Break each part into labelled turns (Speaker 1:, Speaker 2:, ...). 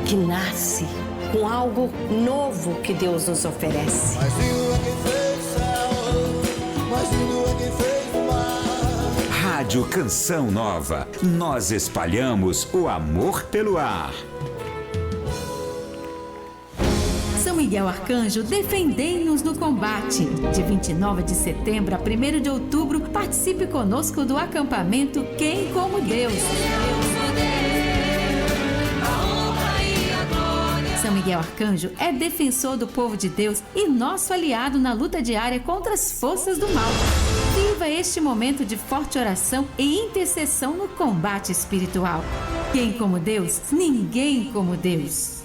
Speaker 1: que nasce com algo novo que Deus nos oferece.
Speaker 2: Mais lindo é quem fez o céu, mais lindo é quem fez o mar.
Speaker 3: Rádio Canção Nova. Nós espalhamos o amor pelo ar.
Speaker 4: São Miguel Arcanjo, defendei-nos no combate. De 29 de setembro a 1º de outubro, participe conosco do acampamento Quem como Deus. São Miguel Arcanjo é defensor do povo de Deus e nosso aliado na luta diária contra as forças do mal. Viva este momento de forte oração e intercessão no combate espiritual. Quem como Deus? Ninguém como Deus.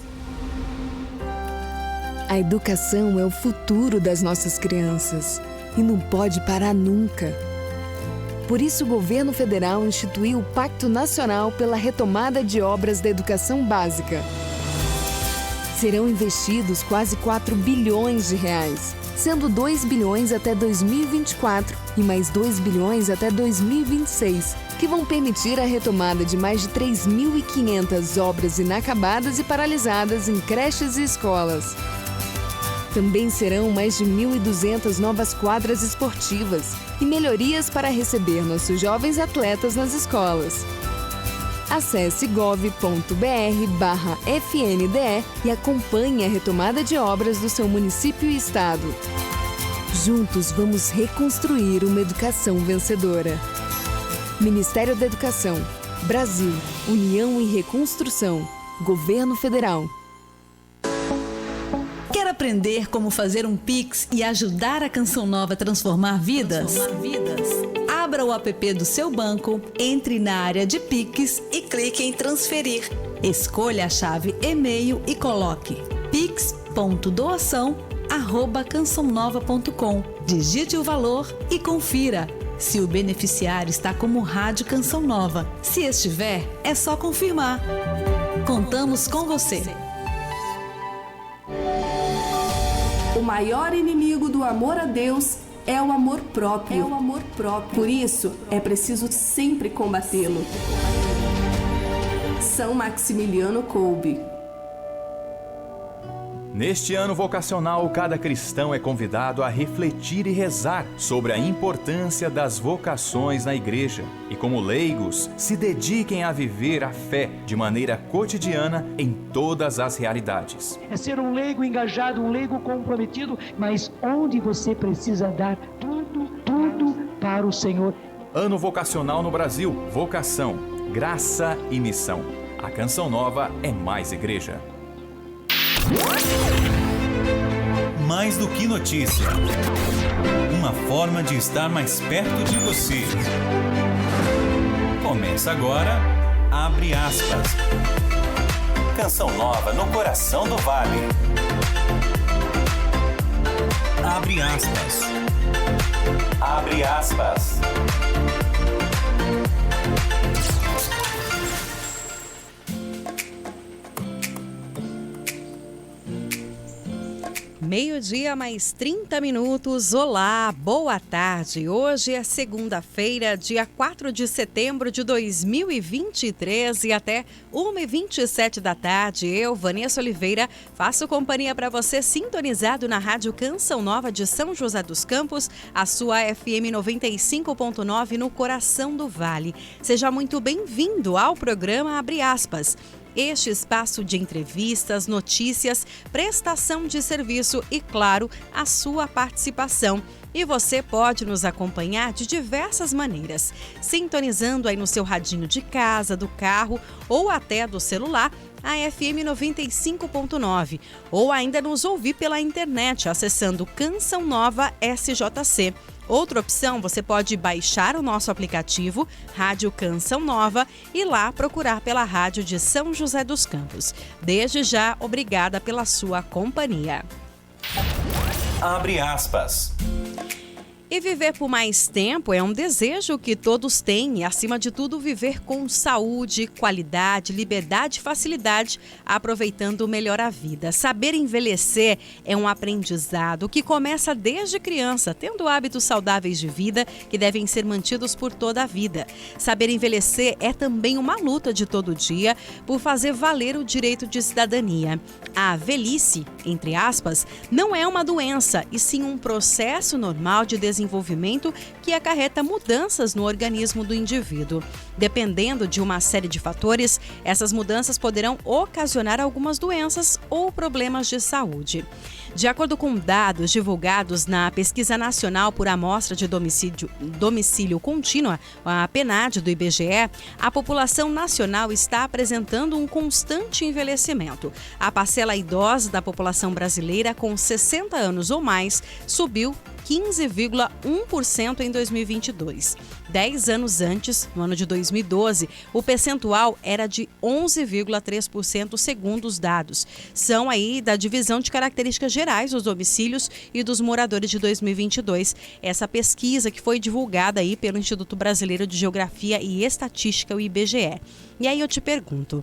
Speaker 5: A educação é o futuro das nossas crianças e não pode parar nunca. Por isso, o governo federal instituiu o Pacto Nacional pela Retomada de Obras da Educação Básica. Serão investidos quase 4 bilhões de reais, sendo 2 bilhões até 2024 e mais 2 bilhões até 2026, que vão permitir a retomada de mais de 3.500 obras inacabadas e paralisadas em creches e escolas. Também serão mais de 1.200 novas quadras esportivas e melhorias para receber nossos jovens atletas nas escolas. Acesse gov.br/FNDE e acompanhe a retomada de obras do seu município e estado. Juntos vamos reconstruir uma educação vencedora. Ministério da Educação, Brasil, União e Reconstrução, Governo Federal.
Speaker 6: Quer aprender como fazer um Pix e ajudar a Canção Nova a transformar vidas? Abra o app do seu banco, entre na área de Pix e clique em transferir. Escolha a chave e-mail e coloque pix.doação@cançãonova.com. Digite o valor e confira se o beneficiário está como Rádio Canção Nova. Se estiver, é só confirmar. Contamos com você.
Speaker 7: O maior inimigo do amor a Deus é o amor próprio. Por isso, é preciso sempre combatê-lo. São Maximiliano Kolbe.
Speaker 8: Neste ano vocacional, cada cristão é convidado a refletir e rezar sobre a importância das vocações na igreja e, como leigos, se dediquem a viver a fé de maneira cotidiana em todas as realidades.
Speaker 9: É ser um leigo engajado, um leigo comprometido, mas onde você precisa dar tudo para o Senhor.
Speaker 8: Ano vocacional no Brasil, vocação, graça e missão. A Canção Nova é mais igreja.
Speaker 10: Mais do que notícia. Uma forma de estar mais perto de você. Começa agora, Abre Aspas. Canção Nova no coração do Vale. Abre aspas. Abre aspas.
Speaker 11: Meio-dia mais 30 minutos. Olá, boa tarde. Hoje é segunda-feira, dia 4 de setembro de 2023 e até 1h27 da tarde. Eu, Vanessa Oliveira, faço companhia para você sintonizado na Rádio Canção Nova de São José dos Campos, a sua FM 95.9 no coração do Vale. Seja muito bem-vindo ao programa Abre Aspas. Este espaço de entrevistas, notícias, prestação de serviço e, claro, a sua participação. E você pode nos acompanhar de diversas maneiras, sintonizando aí no seu radinho de casa, do carro ou até do celular, a FM 95.9, ou ainda nos ouvir pela internet, acessando Canção Nova SJC. Outra opção, você pode baixar o nosso aplicativo Rádio Canção Nova e lá procurar pela Rádio de São José dos Campos. Desde já, obrigada pela sua companhia.
Speaker 10: Abre aspas.
Speaker 11: E viver por mais tempo é um desejo que todos têm e, acima de tudo, viver com saúde, qualidade, liberdade e facilidade, aproveitando melhor a vida. Saber envelhecer é um aprendizado que começa desde criança, tendo hábitos saudáveis de vida que devem ser mantidos por toda a vida. Saber envelhecer é também uma luta de todo dia por fazer valer o direito de cidadania. A velhice, entre aspas, não é uma doença, e sim um processo normal de desenvolvimento que acarreta mudanças no organismo do indivíduo. Dependendo de uma série de fatores, essas mudanças poderão ocasionar algumas doenças ou problemas de saúde. De acordo com dados divulgados na Pesquisa Nacional por Amostra de Domicílio Contínua, a PNAD do IBGE, a população nacional está apresentando um constante envelhecimento. A parcela idosa da população brasileira com 60 anos ou mais subiu 15,1% em 2022. 10 anos antes, no ano de 2012, o percentual era de 11,3% segundo os dados. São aí da Divisão de Características Gerais dos Domicílios e dos Moradores de 2022. Essa pesquisa que foi divulgada aí pelo Instituto Brasileiro de Geografia e Estatística, o IBGE. E aí eu te pergunto,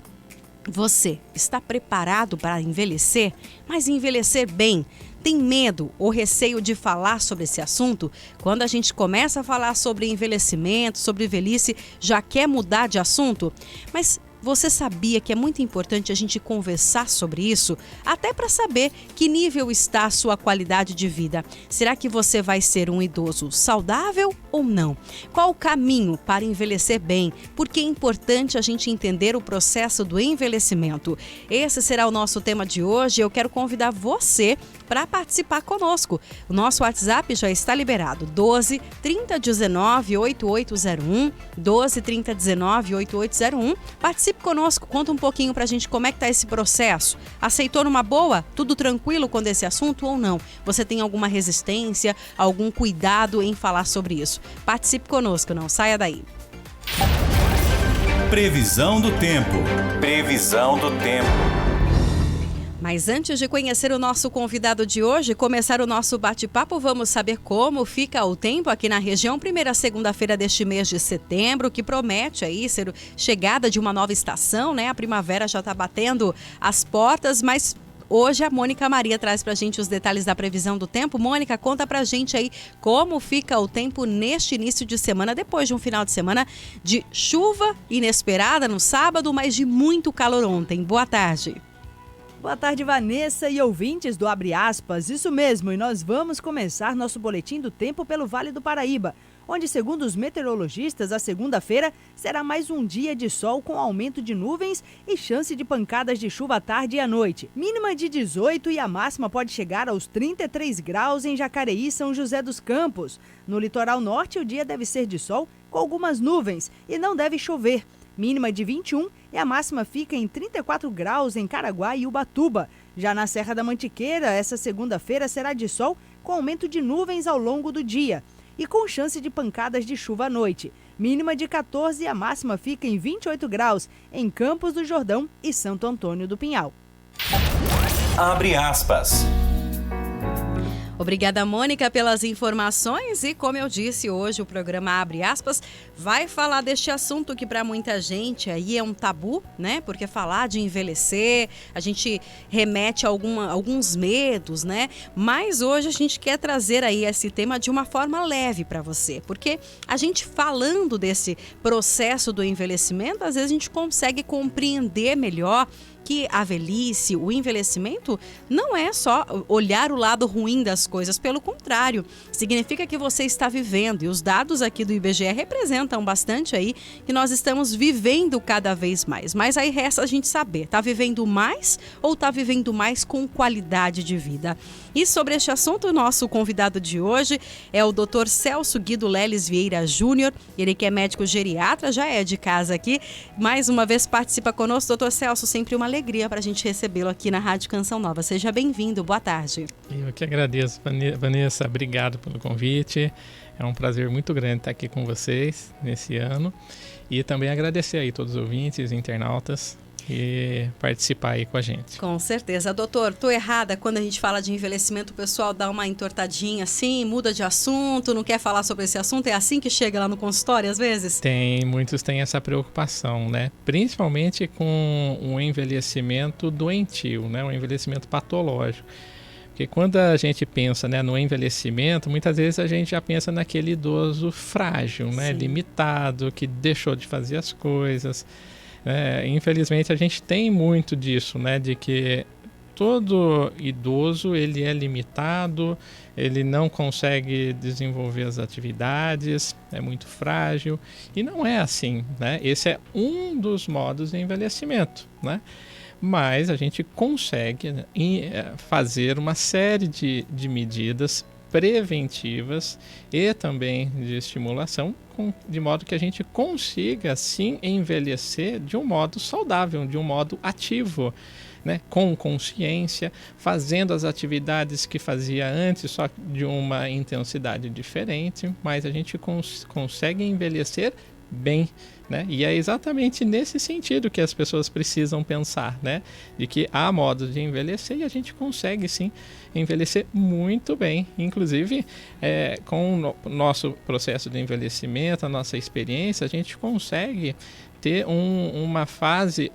Speaker 11: você está preparado para envelhecer? Mas envelhecer bem? Tem medo ou receio de falar sobre esse assunto? Quando a gente começa a falar sobre envelhecimento, sobre velhice, já quer mudar de assunto? Mas você sabia que é muito importante a gente conversar sobre isso? Até para saber que nível está a sua qualidade de vida. Será que você vai ser um idoso saudável ou não? Qual o caminho para envelhecer bem? Porque é importante a gente entender o processo do envelhecimento. Esse será o nosso tema de hoje. Eu quero convidar você para participar conosco. O nosso WhatsApp já está liberado, 12 3019 8801, 12 3019 8801. Participe conosco, conta um pouquinho pra gente como é que tá esse processo. Aceitou numa boa? Tudo tranquilo com esse assunto ou não? Você tem alguma resistência, algum cuidado em falar sobre isso? Participe conosco, não saia daí.
Speaker 10: Previsão do tempo. Previsão do tempo.
Speaker 11: Mas antes de conhecer o nosso convidado de hoje, começar o nosso bate-papo, vamos saber como fica o tempo aqui na região. Primeira segunda-feira deste mês de setembro, que promete aí ser chegada de uma nova estação, né? A primavera já está batendo as portas, mas hoje a Mônica Maria traz pra gente os detalhes da previsão do tempo. Mônica, conta pra gente aí como fica o tempo neste início de semana, depois de um final de semana de chuva inesperada no sábado, mas de muito calor ontem. Boa tarde.
Speaker 12: Boa tarde, Vanessa e ouvintes do Abre Aspas. Isso mesmo, e nós vamos começar nosso boletim do tempo pelo Vale do Paraíba, onde, segundo os meteorologistas, a segunda-feira será mais um dia de sol com aumento de nuvens e chance de pancadas de chuva à tarde e à noite. Mínima de 18 e a máxima pode chegar aos 33 graus em Jacareí e São José dos Campos. No litoral norte, o dia deve ser de sol com algumas nuvens e não deve chover. Mínima de 21 e a máxima fica em 34 graus em Caraguá e Ubatuba. Já na Serra da Mantiqueira, essa segunda-feira será de sol com aumento de nuvens ao longo do dia e com chance de pancadas de chuva à noite. Mínima de 14 e a máxima fica em 28 graus em Campos do Jordão e Santo Antônio do Pinhal.
Speaker 10: Abre aspas.
Speaker 11: Obrigada, Mônica, pelas informações e, como eu disse, hoje o programa Abre Aspas vai falar deste assunto que para muita gente aí é um tabu, né? Porque falar de envelhecer, a gente remete a alguns medos, né? Mas hoje a gente quer trazer aí esse tema de uma forma leve para você, porque a gente falando desse processo do envelhecimento, às vezes a gente consegue compreender melhor que a velhice, o envelhecimento, não é só olhar o lado ruim das coisas, pelo contrário, significa que você está vivendo, e os dados aqui do IBGE representam bastante aí que nós estamos vivendo cada vez mais, mas aí resta a gente saber, está vivendo mais ou está vivendo mais com qualidade de vida? E sobre este assunto, o nosso convidado de hoje é o Dr. Celso Guido Leles Vieira Júnior, ele que é médico geriatra, já é de casa aqui, mais uma vez participa conosco. Dr. Celso, sempre uma alegria para a gente recebê-lo aqui na Rádio Canção Nova. Seja bem-vindo, boa tarde.
Speaker 13: Eu que agradeço, Vanessa, obrigado pelo convite. É um prazer muito grande estar aqui com vocês nesse ano. E também agradecer aí todos os ouvintes, internautas, e participar aí com a gente.
Speaker 11: Com certeza. Doutor, tô errada quando a gente fala de envelhecimento, o pessoal dá uma entortadinha assim, muda de assunto, não quer falar sobre esse assunto, é assim que chega lá no consultório às vezes?
Speaker 13: Muitos têm essa preocupação, né? Principalmente com o envelhecimento doentio, né? O envelhecimento patológico. Porque quando a gente pensa, né, no envelhecimento, muitas vezes a gente já pensa naquele idoso frágil, né? Limitado, que deixou de fazer as coisas. Infelizmente a gente tem muito disso, né, de que todo idoso ele é limitado, ele não consegue desenvolver as atividades, é muito frágil, e não é assim, né? Esse é um dos modos de envelhecimento, né? Mas a gente consegue, né, fazer uma série de medidas preventivas e também de estimulação, de modo que a gente consiga, sim, envelhecer de um modo saudável, de um modo ativo, né? Com consciência, fazendo as atividades que fazia antes, só de uma intensidade diferente, mas a gente consegue envelhecer bem, né? E é exatamente nesse sentido que as pessoas precisam pensar, né? De que há modos de envelhecer e a gente consegue sim envelhecer muito bem. Inclusive, com o nosso processo de envelhecimento, a nossa experiência, a gente consegue ter uma fase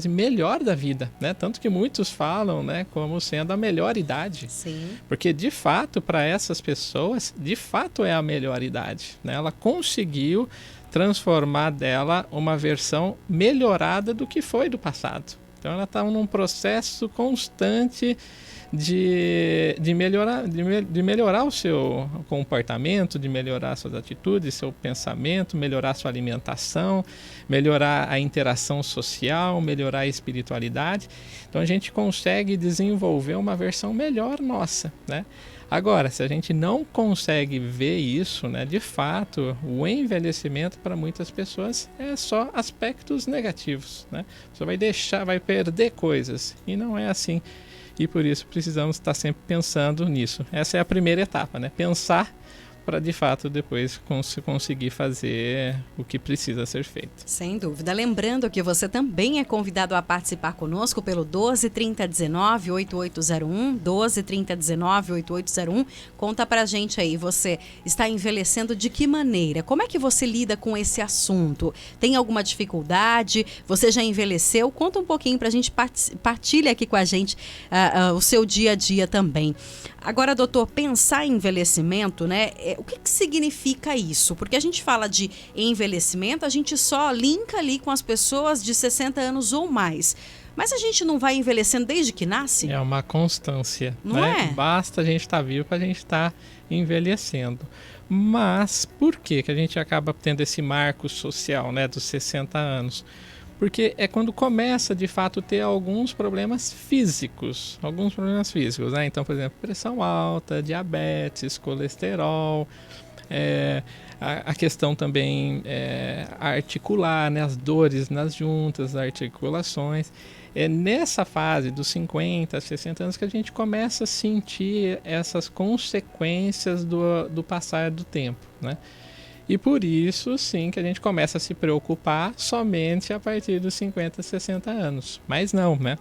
Speaker 13: melhor da vida, né? Tanto que muitos falam, né, como sendo a melhor idade.
Speaker 11: Sim.
Speaker 13: Porque de fato, para essas pessoas, de fato é a melhor idade, né? Ela conseguiu transformar dela uma versão melhorada do que foi do passado. Então ela está num processo constante de melhorar o seu comportamento, de melhorar suas atitudes, seu pensamento, melhorar sua alimentação, melhorar a interação social, melhorar a espiritualidade. Então a gente consegue desenvolver uma versão melhor nossa, né? Agora, se a gente não consegue ver isso, né, de fato, o envelhecimento para muitas pessoas é só aspectos negativos, né? Você vai perder coisas, e não é assim. E por isso precisamos estar sempre pensando nisso. Essa é a primeira etapa, né? Pensar para de fato depois conseguir fazer o que precisa ser feito.
Speaker 11: Sem dúvida. Lembrando que você também é convidado a participar conosco pelo 12 30 19 8801, 12 30 19 8801. Conta pra gente aí, você está envelhecendo de que maneira? Como é que você lida com esse assunto? Tem alguma dificuldade? Você já envelheceu? Conta um pouquinho pra gente, partilha aqui com a gente o seu dia a dia também. Agora, doutor, pensar em envelhecimento, né? O que significa isso? Porque a gente fala de envelhecimento, a gente só linka ali com as pessoas de 60 anos ou mais. Mas a gente não vai envelhecendo desde que nasce?
Speaker 13: É uma constância,
Speaker 11: não
Speaker 13: né?
Speaker 11: é?
Speaker 13: Basta a gente estar vivo para a gente estar envelhecendo. Mas por que a gente acaba tendo esse marco social, né, dos 60 anos? Porque é quando começa, de fato, ter alguns problemas físicos. Né? Então, por exemplo, pressão alta, diabetes, colesterol, a questão também articular, né? As dores nas juntas, articulações. É nessa fase dos 50, 60 anos que a gente começa a sentir essas consequências do passar do tempo, né? E por isso, sim, que a gente começa a se preocupar somente a partir dos 50, 60 anos. Mas não, né?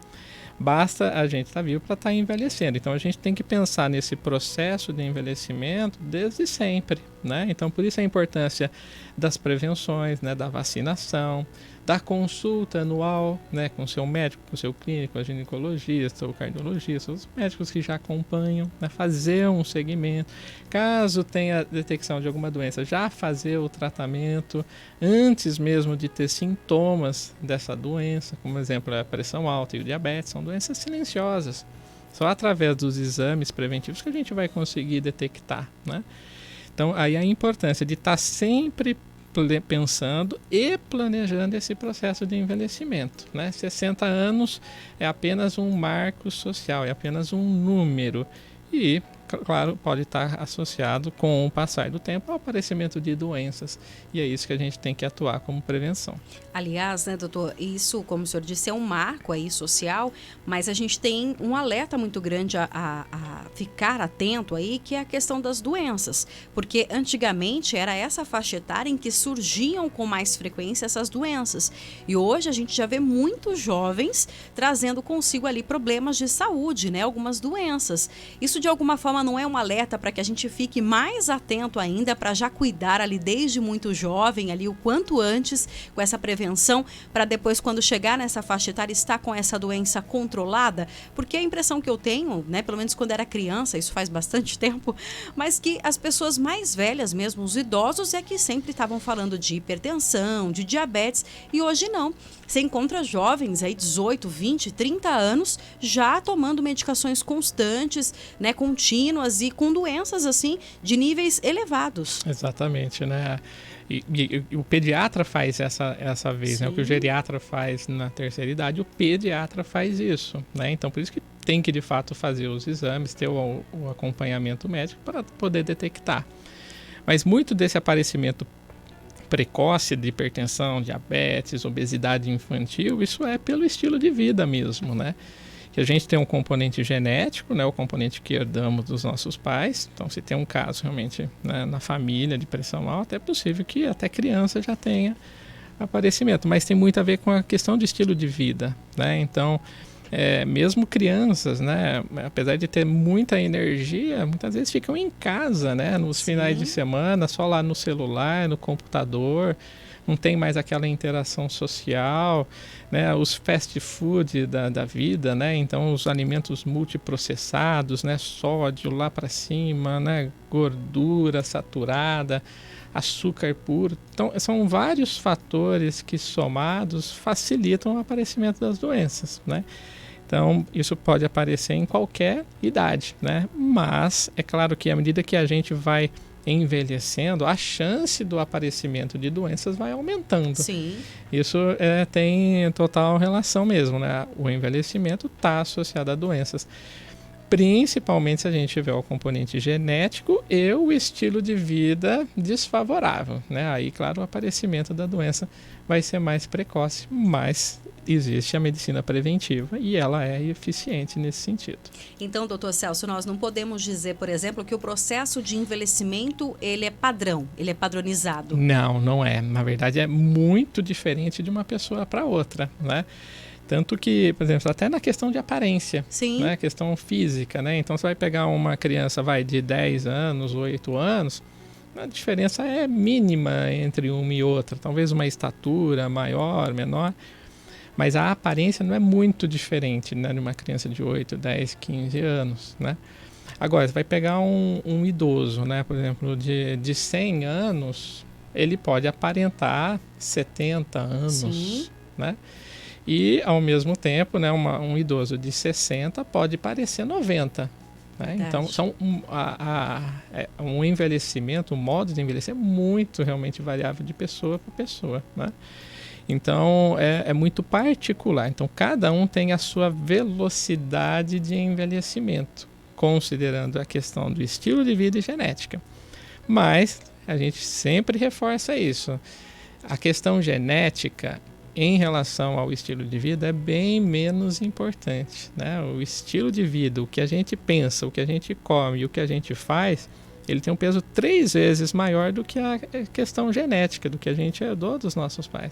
Speaker 13: Basta a gente estar vivo para estar envelhecendo. Então a gente tem que pensar nesse processo de envelhecimento desde sempre, né? Então por isso a importância das prevenções, né? Da vacinação, da consulta anual, né? Com o seu médico, com o seu clínico, a ginecologista, o cardiologista, os médicos que já acompanham, né? Fazer um segmento. Caso tenha detecção de alguma doença, já fazer o tratamento antes mesmo de ter sintomas dessa doença, como exemplo a pressão alta e o diabetes, são doenças silenciosas. Só através dos exames preventivos que a gente vai conseguir detectar, né? Então, aí a importância de estar sempre pensando e planejando esse processo de envelhecimento, né? 60 anos é apenas um marco social, é apenas um número. E claro, pode estar associado com o passar do tempo ao aparecimento de doenças. E é isso que a gente tem que atuar como prevenção.
Speaker 11: Aliás, né, doutor, isso, como o senhor disse, é um marco aí social, mas a gente tem um alerta muito grande a ficar atento aí, que é a questão das doenças. Porque antigamente era essa faixa etária em que surgiam com mais frequência essas doenças. E hoje a gente já vê muitos jovens trazendo consigo ali problemas de saúde, né, algumas doenças. Isso de alguma forma não é um alerta para que a gente fique mais atento ainda, para já cuidar ali desde muito jovem, ali o quanto antes, com essa prevenção, para depois, quando chegar nessa faixa etária, estar com essa doença controlada? Porque a impressão que eu tenho, né, pelo menos quando era criança, isso faz bastante tempo, mas que as pessoas mais velhas mesmo, os idosos, é que sempre estavam falando de hipertensão, de diabetes, e hoje não. Você encontra jovens aí, 18, 20, 30 anos, já tomando medicações constantes, né, contínuas e com doenças assim de níveis elevados.
Speaker 13: Exatamente, né? E o pediatra faz essa vez, né? O que o geriatra faz na terceira idade, o pediatra faz isso, né? Então, por isso que tem que, de fato, fazer os exames, ter o acompanhamento médico para poder detectar. Mas muito desse aparecimento precoce de hipertensão, diabetes, obesidade infantil, isso é pelo estilo de vida mesmo, né? Que a gente tem um componente genético, né, o componente que herdamos dos nossos pais. Então, se tem um caso realmente, né, na família de pressão alta, é possível que até criança já tenha aparecimento. Mas tem muito a ver com a questão de estilo de vida, né? Então, mesmo crianças, né, apesar de ter muita energia, muitas vezes ficam em casa, né, nos finais de semana, só lá no celular, no computador. Não tem mais aquela interação social, né? Os fast food da vida, né? Então os alimentos multiprocessados, né? Sódio lá para cima, né? Gordura saturada, açúcar puro. Então são vários fatores que somados facilitam o aparecimento das doenças, né? Então isso pode aparecer em qualquer idade, né? Mas é claro que à medida que a gente vai envelhecendo, a chance do aparecimento de doenças vai aumentando.
Speaker 11: Sim.
Speaker 13: Isso tem total relação mesmo, né? O envelhecimento está associado a doenças. Principalmente se a gente tiver o componente genético e o estilo de vida desfavorável, né? Aí, claro, o aparecimento da doença vai ser mais precoce, mas existe a medicina preventiva e ela é eficiente nesse sentido.
Speaker 11: Então, doutor Celso, nós não podemos dizer, por exemplo, que o processo de envelhecimento, ele é padrão, ele é padronizado.
Speaker 13: Não, não é. Na verdade, é muito diferente de uma pessoa para outra, né? Tanto que, por exemplo, até na questão de aparência, né? Questão física, né? Então, você vai pegar uma criança, de 10 anos, 8 anos, a diferença é mínima entre uma e outra. Talvez uma estatura maior, menor, mas a aparência não é muito diferente, né, de uma criança de 8, 10, 15 anos, né? Agora, você vai pegar um idoso, né, por exemplo, de 100 anos, ele pode aparentar 70 anos, né? E, ao mesmo tempo, né, um idoso de 60 pode parecer 90. Né? Então, um envelhecimento, um modo de envelhecer é muito realmente variável de pessoa para pessoa, né? Então, é muito particular. Então, cada um tem a sua velocidade de envelhecimento, considerando a questão do estilo de vida e genética. Mas, a gente sempre reforça isso. A questão genética, em relação ao estilo de vida, é bem menos importante, né? O estilo de vida, o que a gente pensa, o que a gente come e o que a gente faz, ele tem um peso 3 vezes maior do que a questão genética, do que a gente herdou dos nossos pais.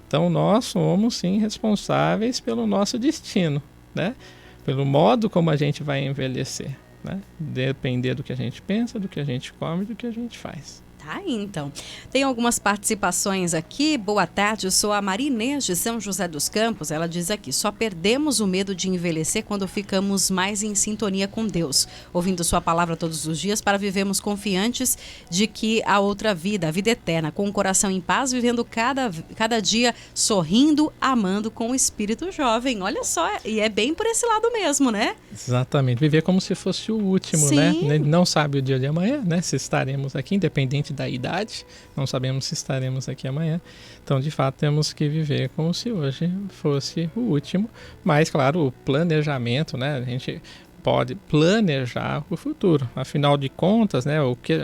Speaker 13: Então, nós somos, sim, responsáveis pelo nosso destino, né? Pelo modo como a gente vai envelhecer, né? Depender do que a gente pensa, do que a gente come e do que a gente faz.
Speaker 11: Tá, então. Tem algumas participações aqui. Boa tarde, eu sou a Marinês de São José dos Campos. Ela diz aqui: só perdemos o medo de envelhecer quando ficamos mais em sintonia com Deus, ouvindo sua palavra todos os dias, para vivermos confiantes de que há outra vida, a vida eterna, com o coração em paz, vivendo cada dia sorrindo, amando com o espírito jovem. Olha só, e é bem por esse lado mesmo, né?
Speaker 13: Exatamente, viver como se fosse o último,
Speaker 11: Sim.
Speaker 13: né? Não sabe o dia de amanhã, né? Se estaremos aqui, independente da idade, não sabemos se estaremos aqui amanhã. Então, de fato, temos que viver como se hoje fosse o último. Mas, claro, o planejamento, né? A gente pode planejar o futuro. Afinal de contas, né,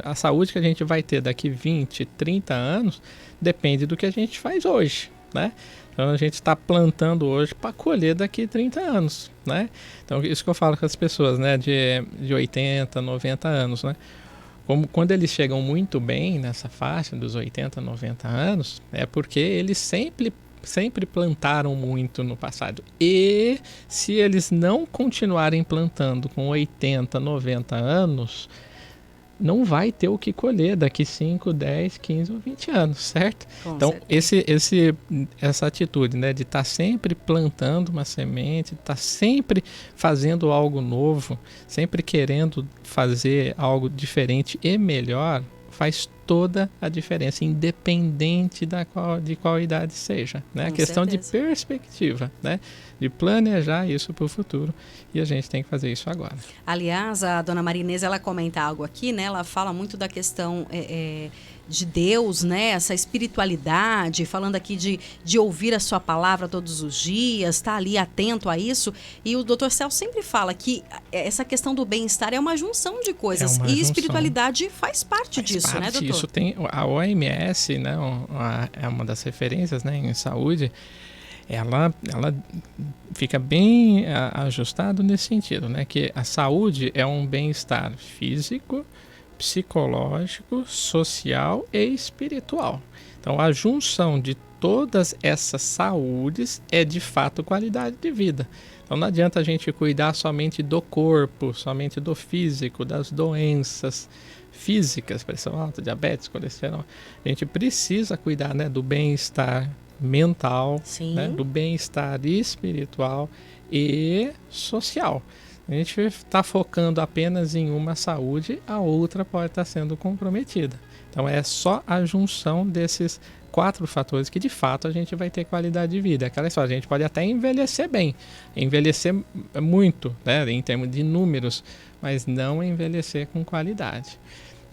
Speaker 13: a saúde que a gente vai ter daqui 20, 30 anos depende do que a gente faz hoje, né? Então a gente está plantando hoje para colher daqui 30 anos, né? Então isso que eu falo com as pessoas, né, de 80, 90 anos, né? Como quando eles chegam muito bem nessa faixa dos 80, 90 anos, é porque eles sempre plantaram muito no passado. E se eles não continuarem plantando com 80, 90 anos, não vai ter o que colher daqui 5, 10, 15 ou 20 anos, certo? Então, essa atitude, né, de estar sempre plantando uma semente, de estar sempre fazendo algo novo, sempre querendo fazer algo diferente e melhor, faz toda a diferença, independente de qual idade seja, né? A questão de perspectiva, né? De planejar isso para o futuro, e a gente tem que fazer isso agora.
Speaker 11: Aliás, a dona Marinês, ela comenta algo aqui, né? Ela fala muito da questão de Deus, né? Essa espiritualidade, falando aqui de ouvir a sua palavra todos os dias, estar ali atento a isso. E o Dr. Celso sempre fala que essa questão do bem-estar é uma junção de coisas. E espiritualidade faz parte disso, né, doutor?
Speaker 13: Isso tem a OMS, né? É uma das referências, né, em saúde. Ela fica bem ajustado nesse sentido, né? Que a saúde é um bem-estar físico, psicológico, social e espiritual. Então, a junção de todas essas saúdes é, de fato, qualidade de vida. Então, não adianta a gente cuidar somente do corpo, somente do físico, das doenças físicas, pressão alta, diabetes, colesterol. A gente precisa cuidar, né, do bem-estar mental, né, do bem-estar espiritual e social. A gente está focando apenas em uma saúde, a outra pode estar sendo comprometida. Então é só a junção desses 4 fatores que de fato a gente vai ter qualidade de vida. Aquela história, a gente pode até envelhecer bem, envelhecer muito, né, em termos de números, mas não envelhecer com qualidade.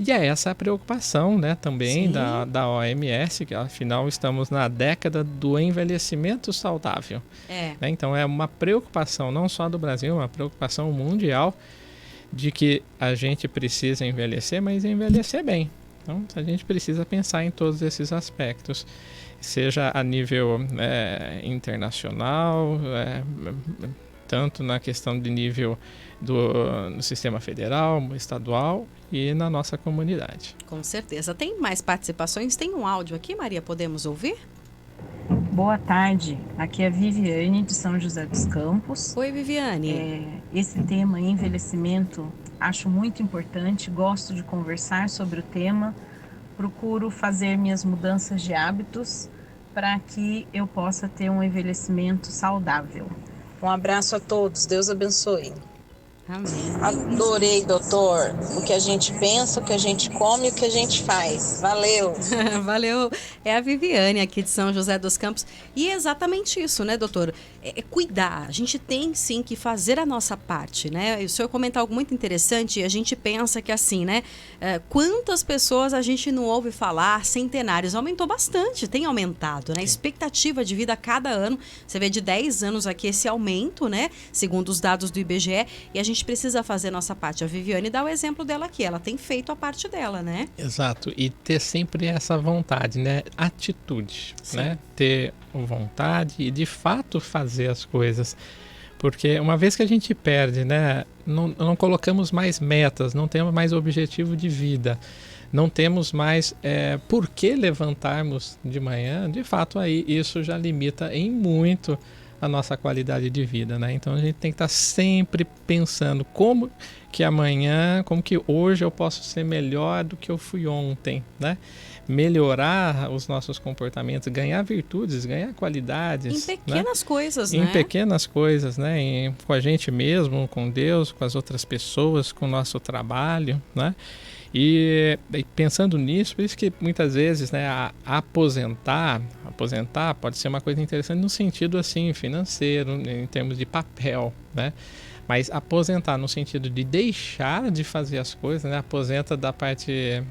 Speaker 13: E é essa a preocupação, né, também da OMS, que afinal estamos na década do envelhecimento saudável. Né? Então é uma preocupação não só do Brasil, uma preocupação mundial de que a gente precisa envelhecer, mas envelhecer bem. Então a gente precisa pensar em todos esses aspectos, seja a nível internacional, tanto na questão de nível do sistema federal, estadual e na nossa comunidade.
Speaker 11: Com certeza. Tem mais participações? Tem um áudio aqui, Maria? Podemos ouvir?
Speaker 14: Boa tarde. Aqui é a Viviane, de São José dos Campos.
Speaker 11: Oi, Viviane.
Speaker 14: Esse tema, envelhecimento, acho muito importante. Gosto de conversar sobre o tema. Procuro fazer minhas mudanças de hábitos para que eu possa ter um envelhecimento saudável. Um abraço a todos. Deus abençoe.
Speaker 11: Amém.
Speaker 15: Adorei, doutor. O que a gente pensa, o que a gente come, o que a gente faz. Valeu.
Speaker 11: Valeu. É a Viviane aqui de São José dos Campos. E é exatamente isso, né, doutor? É cuidar. A gente tem, sim, que fazer a nossa parte, né? O senhor comentou algo muito interessante e a gente pensa que, assim, né? Quantas pessoas a gente não ouve falar? Centenários. Aumentou bastante, tem aumentado, né? A expectativa de vida a cada ano. Você vê de 10 anos aqui esse aumento, né? Segundo os dados do IBGE. E a gente precisa fazer a nossa parte. A Viviane dá o exemplo dela aqui. Ela tem feito a parte dela, né?
Speaker 13: Exato. E ter sempre essa vontade, né? Atitude, né? Ter vontade e, de fato, fazer as coisas. Porque uma vez que a gente perde, né? Não colocamos mais metas, não temos mais objetivo de vida, não temos mais por que levantarmos de manhã, de fato, aí isso já limita em muito a nossa qualidade de vida, né? Então a gente tem que estar sempre pensando como que amanhã, como que hoje eu posso ser melhor do que eu fui ontem, né? Melhorar os nossos comportamentos, ganhar virtudes, ganhar qualidades.
Speaker 11: Em pequenas coisas, né?
Speaker 13: Em pequenas coisas, né? Com a gente mesmo, com Deus, com as outras pessoas, com o nosso trabalho, né? E pensando nisso, por isso que muitas vezes, né, aposentar pode ser uma coisa interessante no sentido assim financeiro, em termos de papel, né? Mas aposentar no sentido de deixar de fazer as coisas, né? Aposenta da parte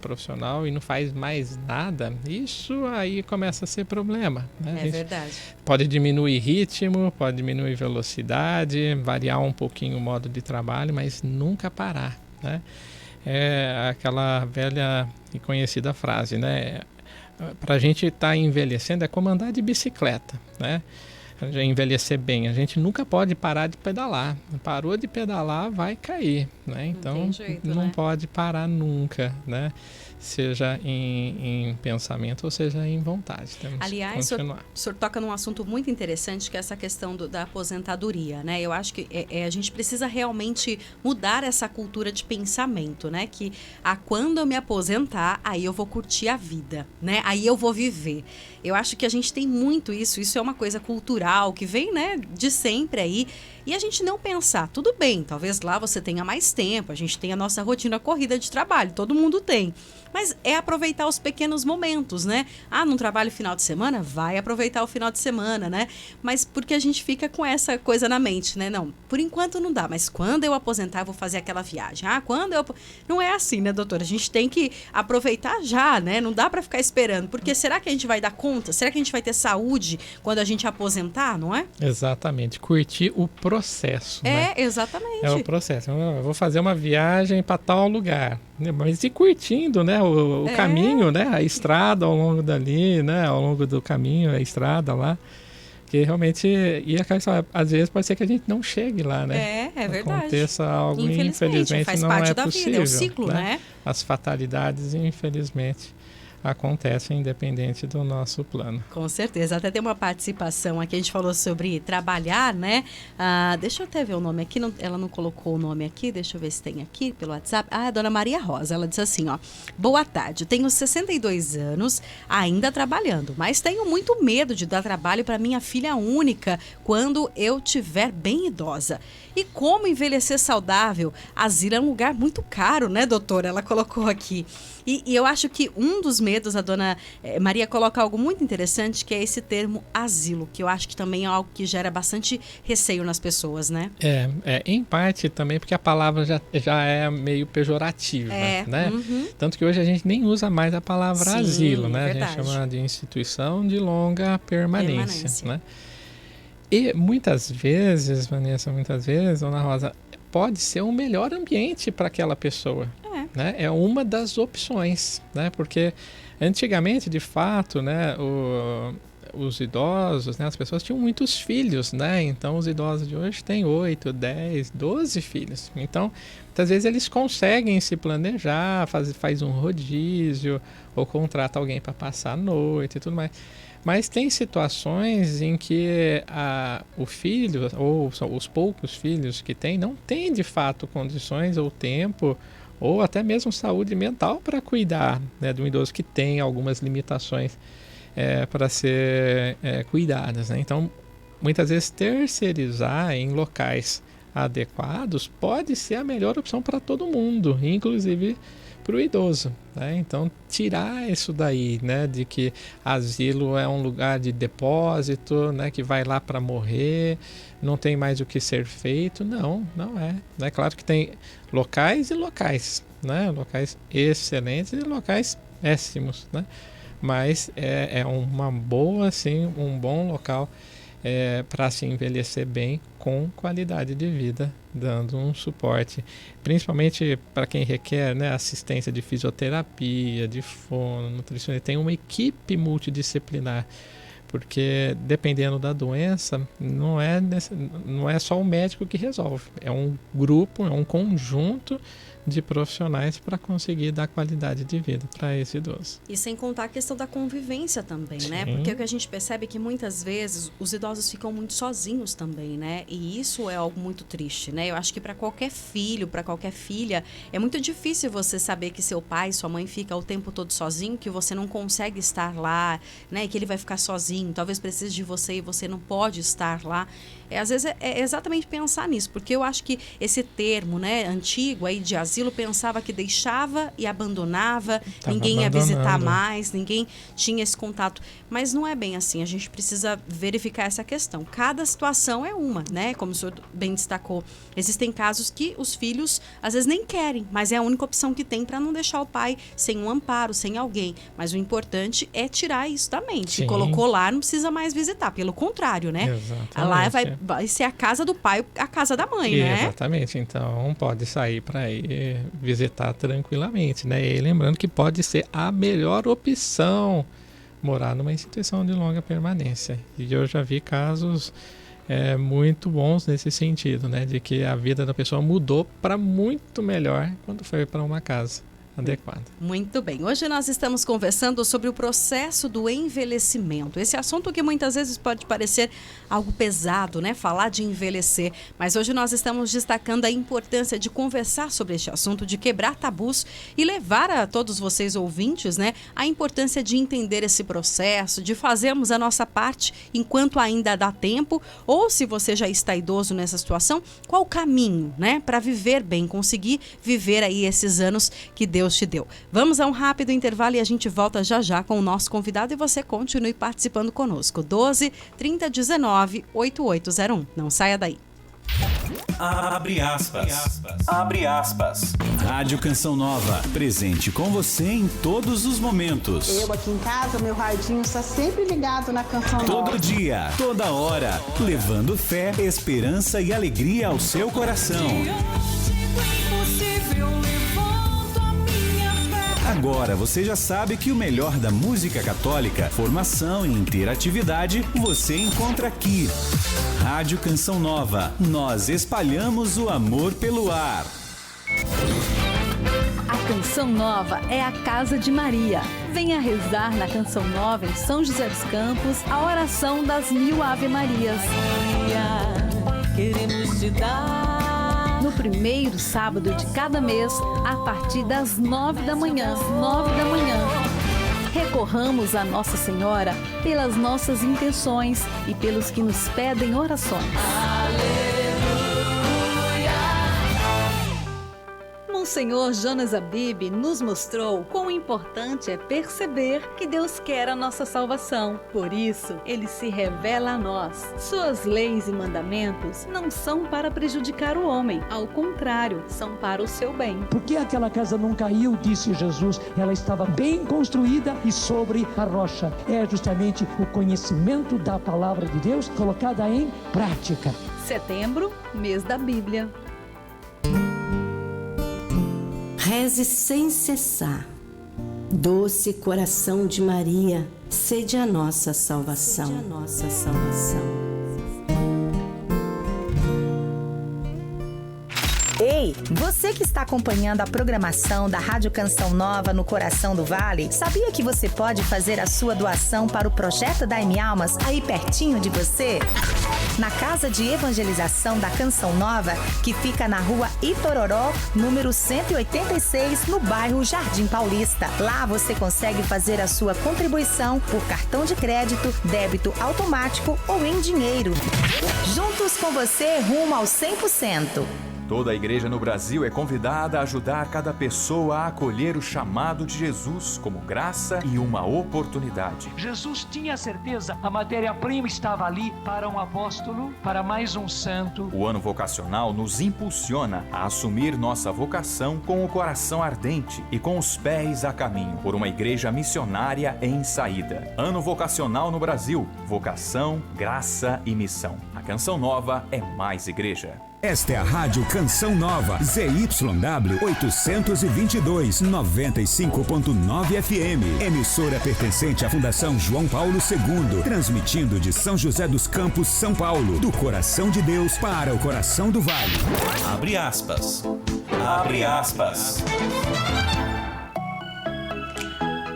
Speaker 13: profissional e não faz mais nada, isso aí começa a ser problema, né?
Speaker 11: É verdade.
Speaker 13: Pode diminuir ritmo, pode diminuir velocidade, variar um pouquinho o modo de trabalho, mas nunca parar, né? É aquela velha e conhecida frase, né? Para a gente estar envelhecendo é como andar de bicicleta, né? Envelhecer bem, a gente nunca pode parar de pedalar. Parou de pedalar, vai cair, né? Então não pode parar nunca, né? Seja em pensamento ou seja em vontade. Temos
Speaker 11: Aliás,
Speaker 13: que
Speaker 11: o senhor toca num assunto muito interessante, que é essa questão da aposentadoria, né? Eu acho que a gente precisa realmente mudar essa cultura de pensamento, né? Que quando eu me aposentar, aí eu vou curtir a vida, né? Aí eu vou viver. Eu acho que a gente tem muito isso é uma coisa cultural que vem, né, de sempre aí. E a gente não pensar, tudo bem, talvez lá você tenha mais tempo, a gente tem a nossa rotina corrida de trabalho, todo mundo tem. Mas é aproveitar os pequenos momentos, né? Não trabalho final de semana? Vai aproveitar o final de semana, né? Mas porque a gente fica com essa coisa na mente, né? Não, por enquanto não dá, mas quando eu aposentar eu vou fazer aquela viagem. Não é assim, né, doutora? A gente tem que aproveitar já, né? Não dá para ficar esperando, porque será que a gente vai dar conta? Será que a gente vai ter saúde quando a gente aposentar, não é?
Speaker 13: Exatamente, curtir o processo, né?
Speaker 11: Exatamente.
Speaker 13: É o processo. Eu vou fazer uma viagem para tal lugar, mas ir curtindo, né, o caminho, né, a estrada ao longo dali, né, ao longo do caminho, a estrada lá, que realmente, às vezes pode ser que a gente não chegue lá, né?
Speaker 11: É verdade.
Speaker 13: Aconteça algo, infelizmente
Speaker 11: faz
Speaker 13: não
Speaker 11: parte
Speaker 13: é
Speaker 11: da
Speaker 13: possível.
Speaker 11: vida, é o ciclo, né?
Speaker 13: As fatalidades, infelizmente, acontecem independente do nosso plano.
Speaker 11: Com certeza. Até tem uma participação aqui, a gente falou sobre trabalhar, né? Deixa eu até ver o nome aqui, ela não colocou o nome aqui, deixa eu ver se tem aqui pelo WhatsApp. A dona Maria Rosa, ela disse assim, ó: boa tarde, tenho 62 anos, ainda trabalhando, mas tenho muito medo de dar trabalho para minha filha única quando eu tiver bem idosa. E como envelhecer saudável? Asilo é um lugar muito caro, né, doutora? Ela colocou aqui. E eu acho que um dos medos, a dona Maria coloca algo muito interessante, que é esse termo asilo, que eu acho que também é algo que gera bastante receio nas pessoas, né?
Speaker 13: Em parte também porque a palavra já é meio pejorativa, né?
Speaker 11: Uhum.
Speaker 13: Tanto que hoje a gente nem usa mais a palavra asilo, né?
Speaker 11: Verdade.
Speaker 13: A gente chama de instituição de longa permanência. Né? E muitas vezes, Vanessa, Dona Rosa, pode ser um melhor ambiente para aquela pessoa. Né? É uma das opções, né? Porque antigamente, de fato, né, os idosos, né, as pessoas tinham muitos filhos, né? Então os idosos de hoje têm 8, 10, 12 filhos. Então, muitas vezes eles conseguem se planejar, faz um rodízio ou contrata alguém para passar a noite e tudo mais. Mas tem situações em que o filho, ou os poucos filhos que tem, não tem de fato condições ou tempo, ou até mesmo saúde mental para cuidar, né, de um idoso que tem algumas limitações para ser cuidadas. Né? Então, muitas vezes terceirizar em locais adequados pode ser a melhor opção para todo mundo, inclusive para o idoso, né? Então tirar isso daí, né, de que asilo é um lugar de depósito, né, que vai lá para morrer, não tem mais o que ser feito, não é. É claro que tem locais e locais, né, locais excelentes e locais péssimos, né, mas é uma boa, assim, um bom local para se envelhecer bem com qualidade de vida, dando um suporte, principalmente para quem requer, né, assistência de fisioterapia, de fono, nutricionista. Tem uma equipe multidisciplinar, porque dependendo da doença, não é só o médico que resolve, é um grupo, é um conjunto de profissionais para conseguir dar qualidade de vida para esse idoso.
Speaker 11: E sem contar a questão da convivência também, né? Porque o que a gente percebe é que muitas vezes os idosos ficam muito sozinhos também, né? E isso é algo muito triste, né? Eu acho que para qualquer filho, para qualquer filha, é muito difícil você saber que seu pai, sua mãe fica o tempo todo sozinho, que você não consegue estar lá, né? Que ele vai ficar sozinho, talvez precise de você e você não pode estar lá. Às vezes é exatamente pensar nisso, porque eu acho que esse termo, né, antigo aí de asilo, asilo pensava que deixava e abandonava,
Speaker 13: Tava
Speaker 11: ninguém ia visitar
Speaker 13: abandonando.
Speaker 11: mais, ninguém tinha esse contato. Mas não é bem assim, a gente precisa verificar essa questão. Cada situação é uma, né? Como o senhor bem destacou. Existem casos que os filhos, às vezes, nem querem, mas é a única opção que tem para não deixar o pai sem um amparo, sem alguém. Mas o importante é tirar isso da mente.
Speaker 13: Sim.
Speaker 11: Se colocou lá, não precisa mais visitar. Pelo contrário, né?
Speaker 13: Exatamente.
Speaker 11: Lá vai ser a casa do pai, a casa da mãe, né?
Speaker 13: Exatamente, então pode sair para ir visitar tranquilamente, né? E lembrando que pode ser a melhor opção morar numa instituição de longa permanência. E eu já vi casos muito bons nesse sentido, né? De que a vida da pessoa mudou para muito melhor quando foi para uma casa adequada.
Speaker 11: Muito bem. Hoje nós estamos conversando sobre o processo do envelhecimento. Esse assunto que muitas vezes pode parecer algo pesado, né? Falar de envelhecer. Mas hoje nós estamos destacando a importância de conversar sobre este assunto, de quebrar tabus e levar a todos vocês ouvintes, né? A importância de entender esse processo, de fazermos a nossa parte enquanto ainda dá tempo, ou se você já está idoso nessa situação, qual o caminho, né? Para viver bem, conseguir viver aí esses anos que Deus te deu. Vamos a um rápido intervalo e a gente volta já já com o nosso convidado e você continue participando conosco. 12 30 19 8801. Não saia daí.
Speaker 10: Abre aspas. Abre aspas. Rádio Canção Nova, presente com você em todos os momentos.
Speaker 16: Eu aqui em casa, meu radinho está sempre ligado na Canção Nova.
Speaker 10: Todo dia, toda hora, levando fé, esperança e alegria ao seu coração. Agora você já sabe que o melhor da música católica, formação e interatividade, você encontra aqui. Rádio Canção Nova, nós espalhamos o amor pelo ar.
Speaker 6: A Canção Nova é a Casa de Maria. Venha rezar na Canção Nova, em São José dos Campos, a oração das 1000 Ave Marias. Queremos te dar. No primeiro sábado de cada mês, a partir das 9 da manhã. Recorramos a Nossa Senhora pelas nossas intenções e pelos que nos pedem orações. Monsenhor Jonas Abib nos mostrou quão importante é perceber que Deus quer a nossa salvação. Por isso, Ele se revela a nós. Suas leis e mandamentos não são para prejudicar o homem, ao contrário, são para o seu bem.
Speaker 9: Por que aquela casa não caiu, disse Jesus? Ela estava bem construída e sobre a rocha. É justamente o conhecimento da palavra de Deus colocada em prática.
Speaker 6: Setembro, mês da Bíblia.
Speaker 1: Reze sem cessar. Doce coração de Maria, sede a nossa salvação.
Speaker 17: Ei, você que está acompanhando a programação da Rádio Canção Nova no Coração do Vale, sabia que você pode fazer a sua doação para o Projeto Dai-me Almas aí pertinho de você? Na Casa de Evangelização da Canção Nova, que fica na Rua Itororó, número 186, no bairro Jardim Paulista. Lá você consegue fazer a sua contribuição por cartão de crédito, débito automático ou em dinheiro. Juntos com você rumo ao 100%.
Speaker 8: Toda a igreja no Brasil é convidada a ajudar cada pessoa a acolher o chamado de Jesus como graça e uma oportunidade.
Speaker 9: Jesus tinha certeza, a matéria-prima estava ali para um apóstolo, para mais um santo.
Speaker 8: O ano vocacional nos impulsiona a assumir nossa vocação com o coração ardente e com os pés a caminho por uma igreja missionária em saída. Ano vocacional no Brasil, vocação, graça e missão. A Canção Nova é mais igreja.
Speaker 3: Esta é a Rádio Canção Nova, ZYW 822, 95.9 FM. Emissora pertencente à Fundação João Paulo II, transmitindo de São José dos Campos, São Paulo, do coração de Deus para o coração do Vale.
Speaker 10: Abre aspas. Abre aspas.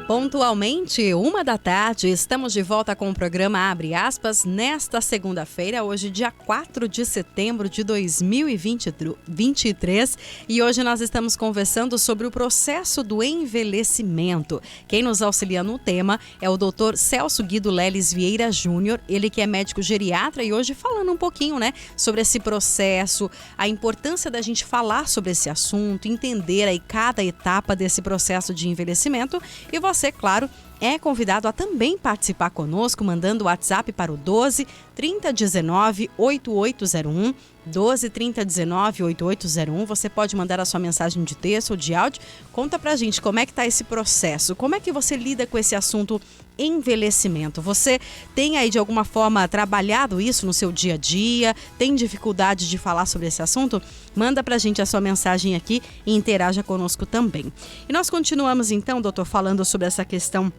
Speaker 11: Pontualmente, 1h, estamos de volta com o programa Abre Aspas, nesta segunda-feira, hoje dia 4 de setembro de 2023, e hoje nós estamos conversando sobre o processo do envelhecimento. Quem nos auxilia no tema é o Dr. Celso Guido Leles Vieira Júnior, ele que é médico geriatra, e hoje falando um pouquinho, né, sobre esse processo, a importância da gente falar sobre esse assunto, entender aí cada etapa desse processo de envelhecimento. E você, claro, é convidado a também participar conosco, mandando o WhatsApp para o 12 3019 8801, 12 3019 8801. Você pode mandar a sua mensagem de texto ou de áudio. Conta pra gente como é que tá esse processo, como é que você lida com esse assunto envelhecimento. Você tem aí de alguma forma trabalhado isso no seu dia a dia? Tem dificuldade de falar sobre esse assunto? Manda pra gente a sua mensagem aqui e interaja conosco também. E nós continuamos então, doutor, falando sobre essa questão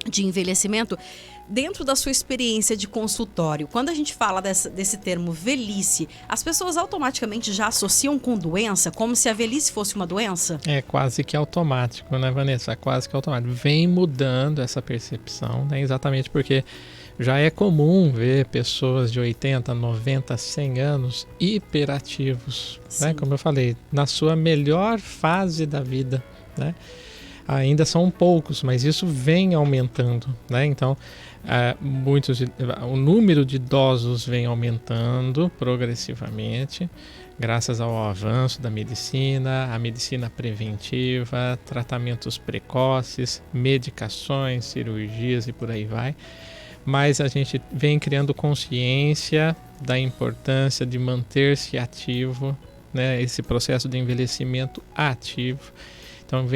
Speaker 11: de envelhecimento. Dentro da sua experiência de consultório, quando a gente fala desse termo velhice, as pessoas automaticamente já associam com doença, como se a velhice fosse uma doença?
Speaker 13: É quase que automático, né, Vanessa? É quase que automático. Vem mudando essa percepção, né? Exatamente porque já é comum ver pessoas de 80, 90, 100 anos hiperativos, né? Como eu falei, na sua melhor fase da vida, né? Ainda são poucos, mas isso vem aumentando, né? Então, o número de idosos vem aumentando progressivamente, graças ao avanço da medicina, a medicina preventiva, tratamentos precoces, medicações, cirurgias e por aí vai. Mas a gente vem criando consciência da importância de manter-se ativo, né? Esse processo de envelhecimento ativo. Então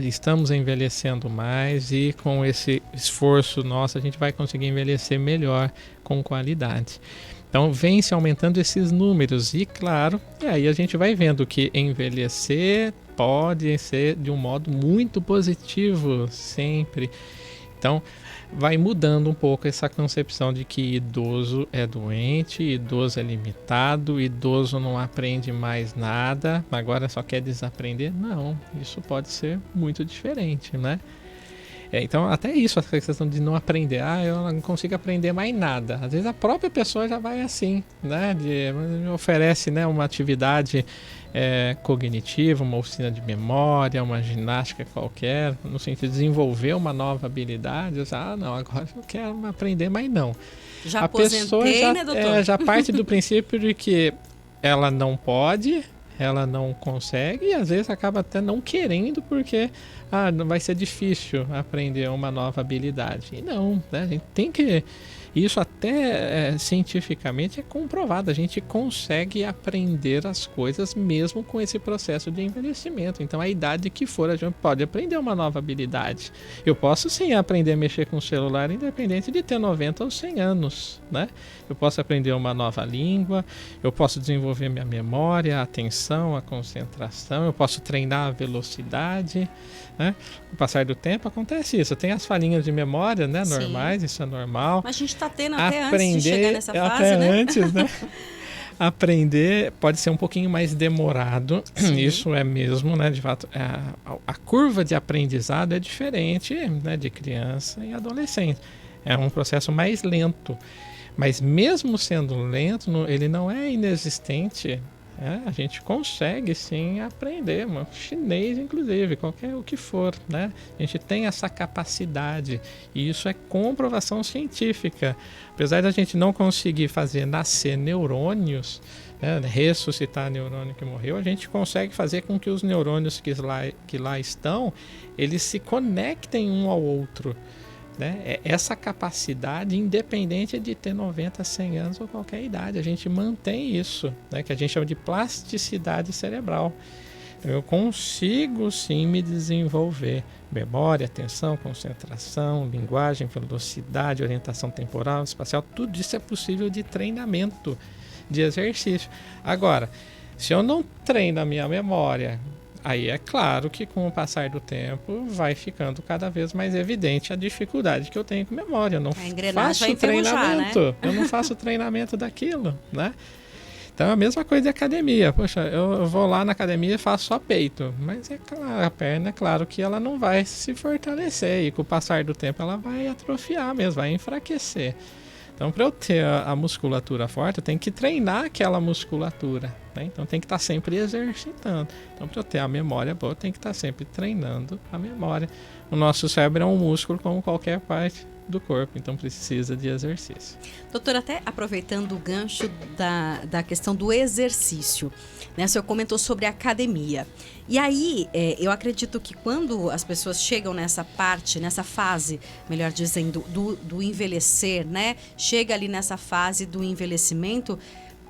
Speaker 13: estamos envelhecendo mais e com esse esforço nosso a gente vai conseguir envelhecer melhor, com qualidade. Então vem se aumentando esses números e claro, aí a gente vai vendo que envelhecer pode ser de um modo muito positivo sempre. Então vai mudando um pouco essa concepção de que idoso é doente, idoso é limitado, idoso não aprende mais nada, agora só quer desaprender. Não, isso pode ser muito diferente, né? Então até isso, essa questão de não aprender, eu não consigo aprender mais nada. Às vezes a própria pessoa já vai assim, né? Oferece, né, uma atividade cognitiva, uma oficina de memória, uma ginástica qualquer, no sentido de desenvolver uma nova habilidade. Não, agora eu quero aprender, mas não.
Speaker 11: Já
Speaker 13: a pessoa
Speaker 11: né, doutor?
Speaker 13: Já parte do princípio de que ela não pode, ela não consegue e às vezes acaba até não querendo porque vai ser difícil aprender uma nova habilidade. E não, né? A gente tem que... Isso até cientificamente é comprovado. A gente consegue aprender as coisas mesmo com esse processo de envelhecimento. Então, a idade que for, a gente pode aprender uma nova habilidade. Eu posso sim aprender a mexer com o celular independente de ter 90 ou 100 anos, né? Eu posso aprender uma nova língua, eu posso desenvolver minha memória, a atenção, a concentração, eu posso treinar a velocidade, né? Com o passar do tempo acontece isso. Tem as falhinhas de memória, né? Normais, isso é normal.
Speaker 11: Mas a gente está tendo até antes de chegar nessa fase,
Speaker 13: até
Speaker 11: né?
Speaker 13: antes, né? Aprender pode ser um pouquinho mais demorado. Sim. Isso é mesmo, né? De fato, a curva de aprendizado é diferente, né? De criança e adolescente. É um processo mais lento. Mas mesmo sendo lento, ele não é inexistente. A gente consegue sim aprender, chinês inclusive, qualquer o que for, né? A gente tem essa capacidade e isso é comprovação científica. Apesar da gente não conseguir fazer nascer neurônios, né, ressuscitar neurônio que morreu, a gente consegue fazer com que os neurônios que lá estão, eles se conectem um ao outro. Né? Essa capacidade, independente de ter 90, 100 anos ou qualquer idade, a gente mantém isso, né? Que a gente chama de plasticidade cerebral. Eu consigo sim me desenvolver memória, atenção, concentração, linguagem, velocidade, orientação temporal, espacial, tudo isso é possível de treinamento, de exercício. Agora, se eu não treino a minha memória, aí é claro que com o passar do tempo vai ficando cada vez mais evidente a dificuldade que eu tenho com memória. Eu não faço treinamento, né? Eu não faço treinamento daquilo, né? Então é a mesma coisa de academia. Poxa, eu vou lá na academia e faço só peito. Mas é claro, a perna, é claro que ela não vai se fortalecer. E com o passar do tempo ela vai atrofiar mesmo, vai enfraquecer. Então, para eu ter a musculatura forte, eu tenho que treinar aquela musculatura, né? Então, tem que estar sempre exercitando. Então, para eu ter a memória boa, eu tenho que estar sempre treinando a memória. O nosso cérebro é um músculo como qualquer parte do corpo, então precisa de exercício.
Speaker 11: Doutor, até aproveitando o gancho da questão do exercício, né? O senhor comentou sobre a academia. E aí, eu acredito que quando as pessoas chegam nessa fase, melhor dizendo, do envelhecer, né? Chega ali nessa fase do envelhecimento,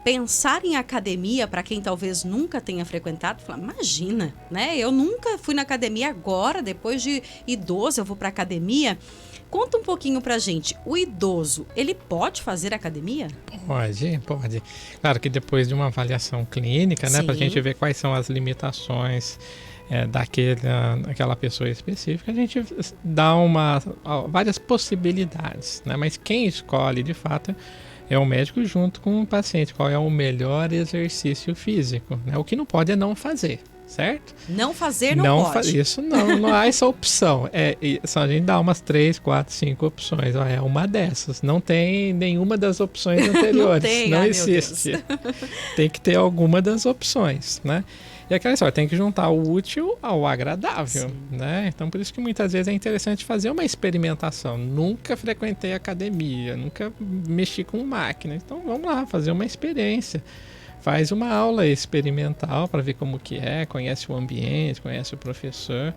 Speaker 11: pensar em academia, para quem talvez nunca tenha frequentado, fala, imagina, né? Eu nunca fui na academia, agora, depois de idoso, eu vou para academia. Conta um pouquinho pra gente, o idoso, ele pode fazer academia?
Speaker 13: Pode. Claro que depois de uma avaliação clínica, né, pra gente ver quais são as limitações daquela pessoa específica, a gente dá várias possibilidades, né? Mas quem escolhe, de fato, é o médico junto com o paciente, qual é o melhor exercício físico, né? O que não pode é não fazer. Certo?
Speaker 11: Não fazer não pode.
Speaker 13: Isso não há essa opção. A gente dá umas 3, 4, 5 opções. É uma dessas. Não tem nenhuma das opções anteriores. Não existe. Tem que ter alguma das opções, né? E aquela história, tem que juntar o útil ao agradável, né? Então, por isso que muitas vezes é interessante fazer uma experimentação. Nunca frequentei academia, nunca mexi com máquina. Então, vamos lá, fazer uma experiência. Faz uma aula experimental para ver como que é, conhece o ambiente, conhece o professor.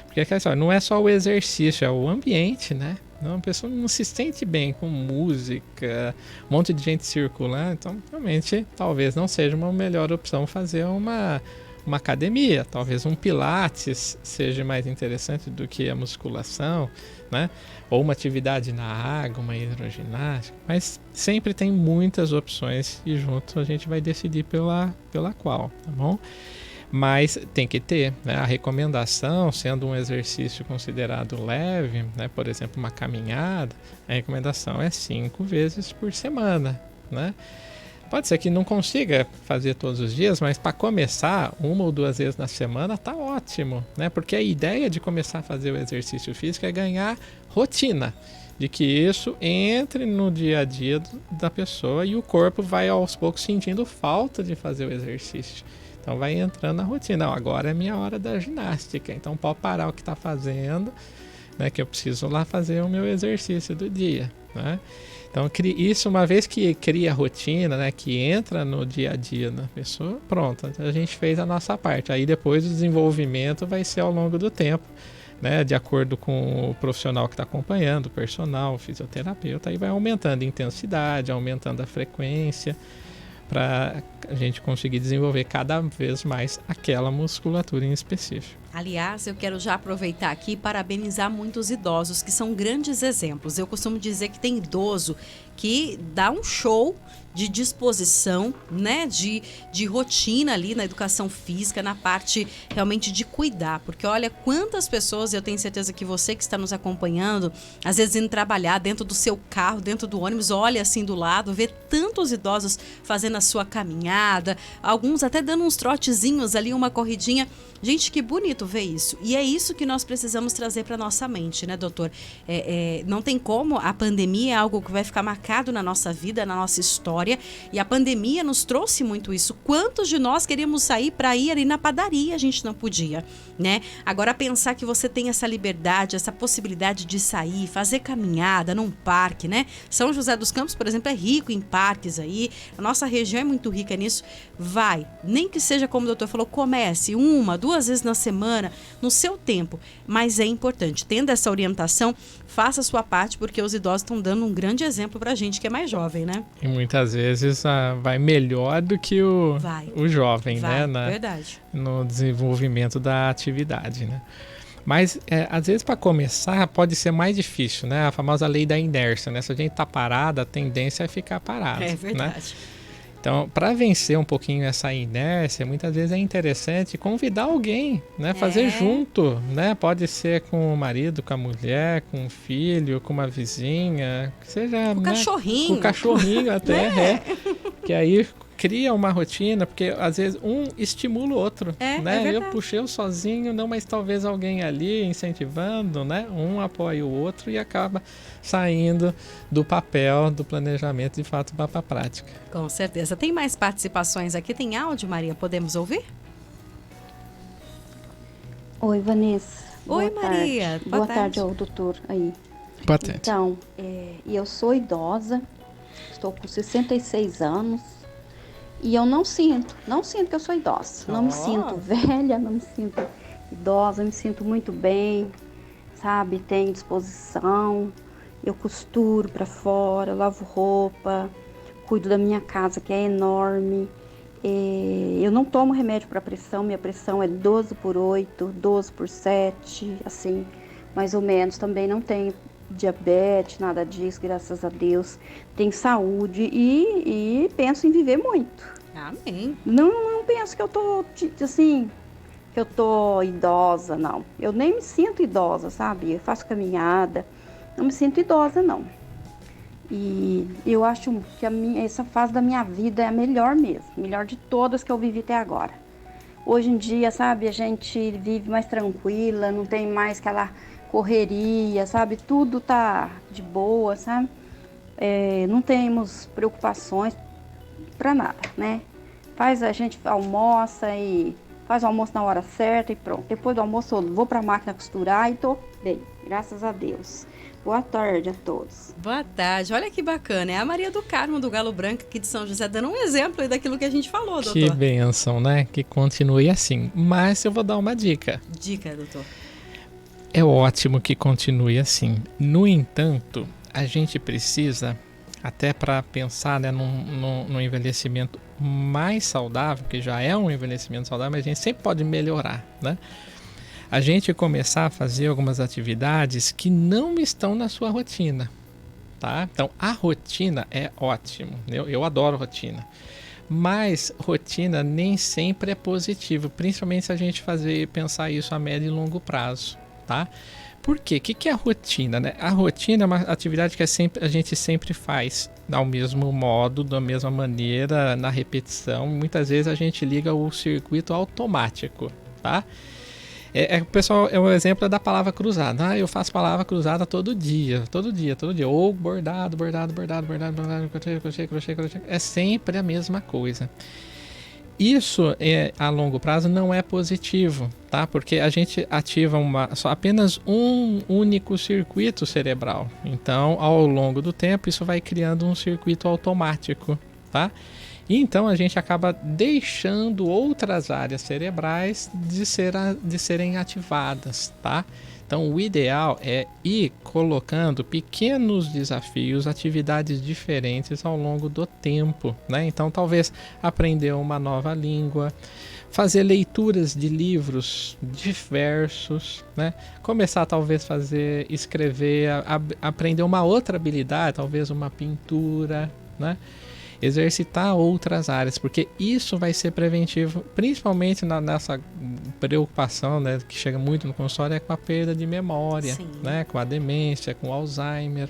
Speaker 13: Porque aquela história, não é só o exercício, é o ambiente, né? Não, a pessoa não se sente bem com música, um monte de gente circulando. Então, realmente, talvez não seja uma melhor opção fazer uma academia. Talvez um pilates seja mais interessante do que a musculação, né? Ou uma atividade na água, uma hidroginástica. Mas sempre tem muitas opções e junto a gente vai decidir pela qual, tá bom? Mas tem que ter, né? A recomendação, sendo um exercício considerado leve, né? Por exemplo, uma caminhada, a recomendação é 5 vezes por semana, né? Pode ser que não consiga fazer todos os dias, mas para começar 1 ou 2 vezes na semana tá ótimo, né? Porque a ideia de começar a fazer o exercício físico é ganhar rotina, de que isso entre no dia a dia da pessoa e o corpo vai aos poucos sentindo falta de fazer o exercício. Então vai entrando na rotina. Não, agora é minha hora da ginástica, então pode parar o que está fazendo, né? Que eu preciso lá fazer o meu exercício do dia, né? Então, isso uma vez que cria a rotina, né, que entra no dia a dia da pessoa, pronto, a gente fez a nossa parte. Aí depois o desenvolvimento vai ser ao longo do tempo, né, de acordo com o profissional que está acompanhando, o personal, o fisioterapeuta, aí vai aumentando a intensidade, aumentando a frequência, para a gente conseguir desenvolver cada vez mais aquela musculatura em específico.
Speaker 11: Aliás, eu quero já aproveitar aqui e parabenizar muitos idosos que são grandes exemplos. Eu costumo dizer que tem idoso que dá um show de disposição, né, de rotina ali na educação física, na parte realmente de cuidar, porque olha quantas pessoas, eu tenho certeza que você que está nos acompanhando, às vezes indo trabalhar dentro do seu carro, dentro do ônibus, olha assim do lado, vê tantos idosos fazendo a sua caminhada, alguns até dando uns trotezinhos ali, uma corridinha. Gente, que bonito ver isso. E é isso que nós precisamos trazer para nossa mente, né, doutor? Não tem como, a pandemia é algo que vai ficar marcado na nossa vida, na nossa história, e a pandemia nos trouxe muito isso. Quantos de nós queríamos sair para ir ali na padaria, a gente não podia, né? Agora, pensar que você tem essa liberdade, essa possibilidade de sair, fazer caminhada num parque, né? São José dos Campos, por exemplo, é rico em parques aí, a nossa região é muito rica nisso. Vai, nem que seja como o doutor falou, comece 1, 2 vezes na semana, no seu tempo, mas é importante, tendo essa orientação, faça a sua parte, porque os idosos estão dando um grande exemplo pra gente que é mais jovem, né?
Speaker 13: E muitas vezes vai melhor do que o jovem, né?
Speaker 11: Verdade.
Speaker 13: No desenvolvimento da atividade, né? Mas, às vezes, para começar, pode ser mais difícil, né? A famosa lei da inércia, né? Se a gente tá parado, a tendência é ficar parado.
Speaker 11: É verdade.
Speaker 13: Né? Então, para vencer um pouquinho essa inércia, muitas vezes é interessante convidar alguém, né? Fazer junto, né? Pode ser com o marido, com a mulher, com o filho, com uma vizinha, que seja...
Speaker 11: Com o cachorrinho.
Speaker 13: Com o cachorrinho até, Que aí cria uma rotina, porque às vezes um estimula o outro, né? Eu puxei sozinho, não, mas talvez alguém ali incentivando, né? Um apoia o outro e acaba saindo do papel do planejamento, de fato, para a prática.
Speaker 11: Com certeza. Tem mais participações aqui? Tem áudio, Maria? Podemos ouvir?
Speaker 18: Oi, Vanessa.
Speaker 11: Oi, Maria.
Speaker 18: Boa tarde ao doutor aí.
Speaker 13: Boa tarde.
Speaker 18: Então, eu sou idosa, estou com 66 anos e eu não sinto que eu sou idosa. Não me sinto velha, não me sinto idosa, me sinto muito bem, sabe? Tenho disposição, eu costuro para fora, lavo roupa, cuido da minha casa, que é enorme. Eu não tomo remédio para pressão, minha pressão é 12/8, 12/7, assim, mais ou menos. Também não tenho diabetes, nada disso, graças a Deus. Tenho saúde e penso em viver muito.
Speaker 11: Amém.
Speaker 18: Não penso que eu tô, assim, que eu tô idosa, não. Eu nem me sinto idosa, sabe? Eu faço caminhada, não me sinto idosa, não. E eu acho que essa fase da minha vida é a melhor mesmo, melhor de todas que eu vivi até agora. Hoje em dia, sabe, a gente vive mais tranquila, não tem mais aquela correria, sabe, tudo tá de boa, sabe, não temos preocupações para nada, né? A gente almoça e faz o almoço na hora certa e pronto. Depois do almoço eu vou para a máquina costurar e tô bem, graças a Deus. Boa tarde a todos.
Speaker 11: Boa tarde. Olha que bacana. É a Maria do Carmo, do Galo Branco, aqui de São José, dando um exemplo aí daquilo que a gente falou, doutor.
Speaker 13: Que bênção, né? Que continue assim. Mas eu vou dar uma dica.
Speaker 11: Dica, doutor.
Speaker 13: É ótimo que continue assim. No entanto, a gente precisa, até para pensar, né, num envelhecimento mais saudável, que já é um envelhecimento saudável, mas a gente sempre pode melhorar, né? A gente começar a fazer algumas atividades que não estão na sua rotina, tá? Então, a rotina é ótimo, eu adoro rotina, mas rotina nem sempre é positivo, principalmente se a gente pensar isso a médio e longo prazo, tá? Por quê? O que é a rotina, né? A rotina é uma atividade que a gente sempre faz ao mesmo modo, da mesma maneira, na repetição. Muitas vezes a gente liga o circuito automático, tá? Pessoal, é um exemplo da palavra cruzada. Eu faço palavra cruzada todo dia. Ou bordado, crochê. É sempre a mesma coisa. Isso, a longo prazo, não é positivo, tá? Porque a gente ativa apenas um único circuito cerebral. Então, ao longo do tempo, isso vai criando um circuito automático, tá? E então a gente acaba deixando outras áreas cerebrais de serem ativadas, tá? Então o ideal é ir colocando pequenos desafios, atividades diferentes ao longo do tempo, né? Então talvez aprender uma nova língua, fazer leituras de livros diversos, né? Começar talvez escrever, aprender uma outra habilidade, talvez uma pintura, né? Exercitar outras áreas, porque isso vai ser preventivo, principalmente nessa preocupação, né, que chega muito no consultório, é com a perda de memória, né, com a demência, com o Alzheimer.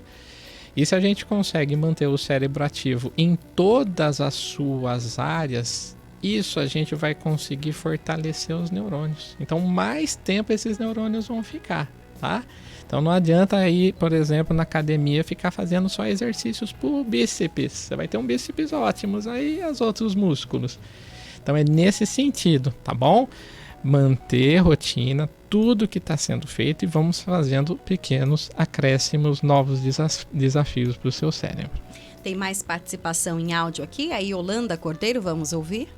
Speaker 13: E se a gente consegue manter o cérebro ativo em todas as suas áreas, isso a gente vai conseguir fortalecer os neurônios. Então, mais tempo esses neurônios vão ficar, tá? Então não adianta ir, por exemplo, na academia ficar fazendo só exercícios por bíceps. Você vai ter um bíceps ótimos, aí os outros músculos. Então é nesse sentido, tá bom? Manter rotina, tudo que está sendo feito, e vamos fazendo pequenos acréscimos, novos desafios para o seu cérebro.
Speaker 11: Tem mais participação em áudio aqui, a Yolanda Cordeiro, vamos ouvir?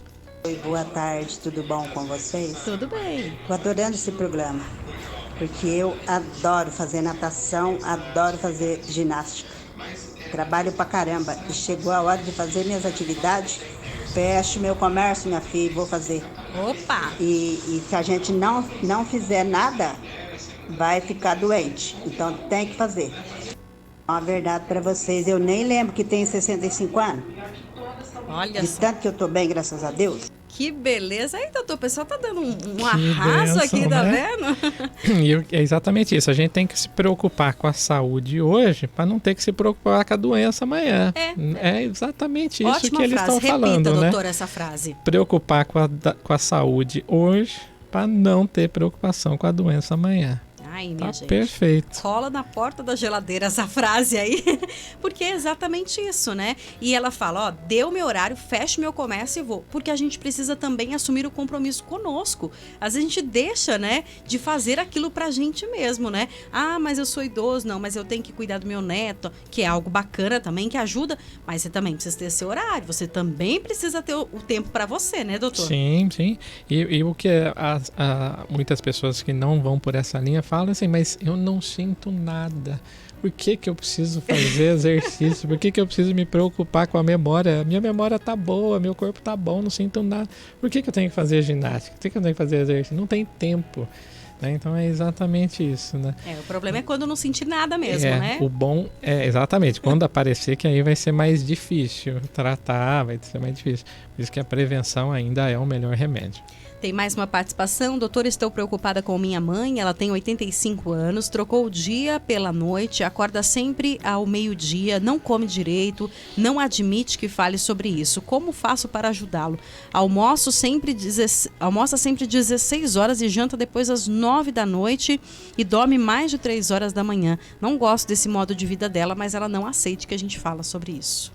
Speaker 19: Oi, boa tarde, tudo bom com vocês?
Speaker 11: Tudo bem.
Speaker 19: Estou adorando esse programa, porque eu adoro fazer natação, adoro fazer ginástica. Trabalho pra caramba e chegou a hora de fazer minhas atividades, fecho meu comércio, minha filha, vou fazer.
Speaker 11: Opa!
Speaker 19: E se a gente não fizer nada, vai ficar doente, então tem que fazer. Uma verdade para vocês, eu nem lembro que tenho 65 anos.
Speaker 11: Olha
Speaker 19: de tanto que eu tô bem, graças a Deus.
Speaker 11: Que beleza. Aí, doutor, o pessoal tá dando um arraso
Speaker 13: benção,
Speaker 11: aqui, tá
Speaker 13: né?
Speaker 11: vendo?
Speaker 13: É exatamente isso. A gente tem que se preocupar com a saúde hoje para não ter que se preocupar com a doença amanhã. É exatamente isso.
Speaker 11: Ótima
Speaker 13: que eles
Speaker 11: frase.
Speaker 13: estão falando,
Speaker 11: Repita,
Speaker 13: né?
Speaker 11: doutor, essa frase.
Speaker 13: Preocupar com a saúde hoje para não ter preocupação com a doença amanhã.
Speaker 11: Ai, minha
Speaker 13: Tá
Speaker 11: gente.
Speaker 13: perfeito.
Speaker 11: Cola na porta da geladeira essa frase aí, porque é exatamente isso, né? E ela fala, ó, deu meu horário, fecho meu comércio e vou. Porque a gente precisa também assumir o compromisso conosco. Às vezes a gente deixa, né, de fazer aquilo pra gente mesmo, né? Ah, mas eu sou idoso, não, mas eu tenho que cuidar do meu neto, que é algo bacana também, que ajuda, mas você também precisa ter seu horário, você também precisa ter o tempo pra você, né, doutor?
Speaker 13: Sim, sim. E o que muitas pessoas que não vão por essa linha falam assim, mas eu não sinto nada. Por que eu preciso fazer exercício? Por que eu preciso me preocupar com a memória? Minha memória tá boa, meu corpo tá bom, não sinto nada. Por que eu tenho que fazer ginástica? Por que eu tenho que fazer exercício? Não tem tempo. Né? Então é exatamente isso, né?
Speaker 11: O problema é quando não sentir nada mesmo, né?
Speaker 13: O bom é exatamente quando aparecer, que aí vai ser mais difícil tratar, vai ser mais difícil. Por isso que a prevenção ainda é o melhor remédio.
Speaker 11: Tem mais uma participação. Doutora, estou preocupada com minha mãe. Ela tem 85 anos, trocou o dia pela noite, acorda sempre ao meio-dia, não come direito, não admite que fale sobre isso. Como faço para ajudá-lo? Almoça sempre 16 horas e janta depois das 9 da noite e dorme mais de 3 horas da manhã. Não gosto desse modo de vida dela, mas ela não aceita que a gente fala sobre isso.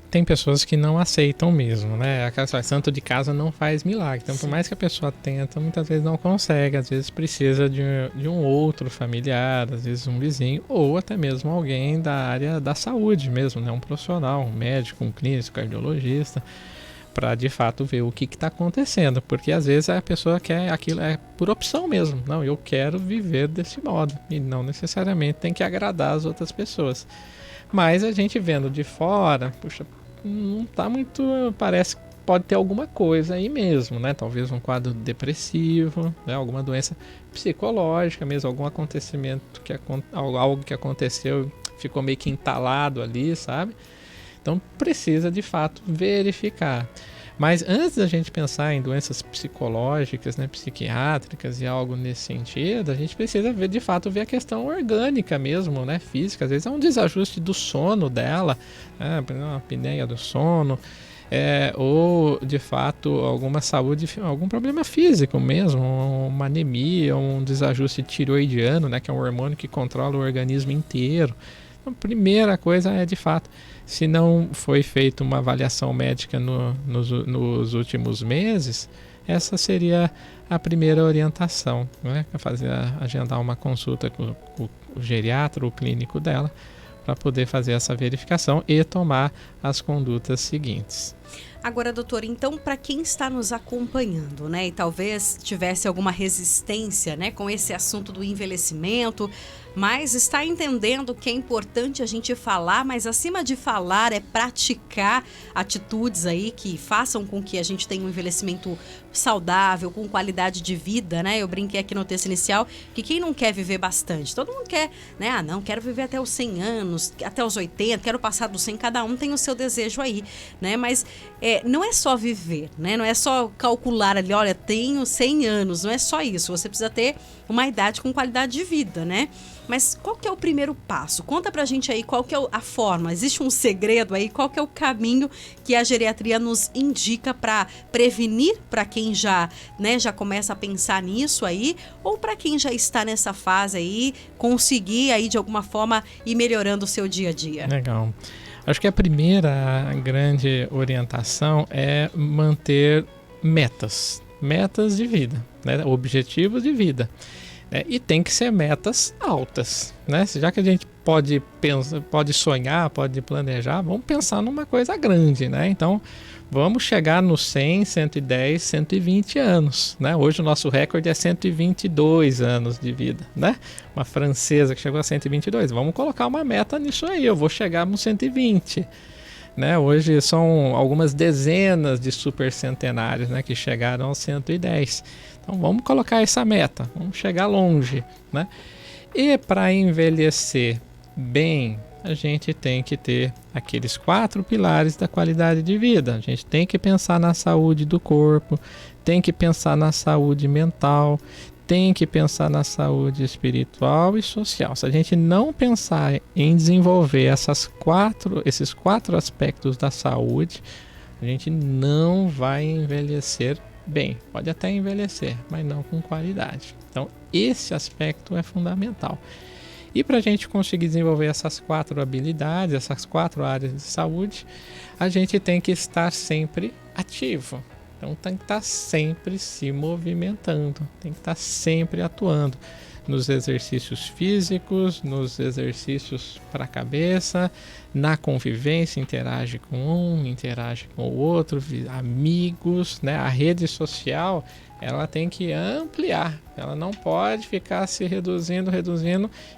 Speaker 13: Tem pessoas que não aceitam mesmo, né? Aquela história, santo de casa não faz milagre. Então, por mais que a pessoa tenta, muitas vezes não consegue. Às vezes precisa de um outro familiar, às vezes um vizinho, ou até mesmo alguém da área da saúde mesmo, né? Um profissional, um médico, um clínico, cardiologista, para de fato ver o que está acontecendo. Porque às vezes a pessoa quer aquilo, é por opção mesmo. Não, eu quero viver desse modo. E não necessariamente tem que agradar as outras pessoas. Mas a gente vendo de fora, puxa, não tá muito, parece que pode ter alguma coisa aí mesmo, né? Talvez um quadro depressivo, né? Alguma doença psicológica mesmo, algum acontecimento, algo que aconteceu, ficou meio que entalado ali, sabe? Então precisa de fato verificar. Mas antes da gente pensar em doenças psicológicas, né, psiquiátricas e algo nesse sentido, a gente precisa ver, de fato, ver a questão orgânica mesmo, né, física. Às vezes é um desajuste do sono dela, né, uma apneia do sono, ou de fato alguma saúde, algum problema físico mesmo, uma anemia, um desajuste tiroidiano, né, que é um hormônio que controla o organismo inteiro. Então, a primeira coisa é, de fato, se não foi feita uma avaliação médica nos últimos meses, essa seria a primeira orientação, né? Agendar uma consulta com o geriatra, o clínico dela, para poder fazer essa verificação e tomar as condutas seguintes.
Speaker 11: Agora, doutor, então, para quem está nos acompanhando, né, e talvez tivesse alguma resistência, né, com esse assunto do envelhecimento, mas está entendendo que é importante a gente falar, mas acima de falar é praticar atitudes aí que façam com que a gente tenha um envelhecimento saudável, com qualidade de vida, né? Eu brinquei aqui no texto inicial que quem não quer viver bastante? Todo mundo quer, né? Ah, não, quero viver até os 100 anos, até os 80, quero passar dos 100, cada um tem o seu desejo aí, né? Mas não é só viver, né? Não é só calcular ali, olha, tenho 100 anos, não é só isso. Você precisa ter uma idade com qualidade de vida, né? Mas qual que é o primeiro passo? Conta pra gente aí qual que é a forma. Existe um segredo aí? Qual que é o caminho que a geriatria nos indica para prevenir para quem já, né, já começa a pensar nisso aí, ou para quem já está nessa fase aí, conseguir aí de alguma forma ir melhorando o seu dia a dia?
Speaker 13: Legal. Acho que a primeira grande orientação é manter metas de vida, né? Objetivos de vida. E tem que ser metas altas, né? Já que a gente pode sonhar, pode planejar, vamos pensar numa coisa grande, né? Então, vamos chegar nos 100, 110, 120 anos, né? Hoje o nosso recorde é 122 anos de vida, né? Uma francesa que chegou a 122. Vamos colocar uma meta nisso aí, eu vou chegar nos 120. Né? Hoje são algumas dezenas de supercentenários, né, que chegaram aos 110. Então vamos colocar essa meta, vamos chegar longe, né? E para envelhecer bem, a gente tem que ter aqueles 4 pilares da qualidade de vida. A gente tem que pensar na saúde do corpo, tem que pensar na saúde mental, tem que pensar na saúde espiritual e social. Se a gente não pensar em desenvolver esses 4 aspectos da saúde, a gente não vai envelhecer bem. Pode até envelhecer, mas não com qualidade. Então, esse aspecto é fundamental. E para a gente conseguir desenvolver essas 4 habilidades, essas 4 áreas de saúde, a gente tem que estar sempre ativo. Então tem que estar sempre se movimentando, tem que estar sempre atuando nos exercícios físicos, nos exercícios para a cabeça, na convivência, interage com um, interage com o outro, amigos, né? A rede social, ela tem que ampliar, ela não pode ficar se reduzindo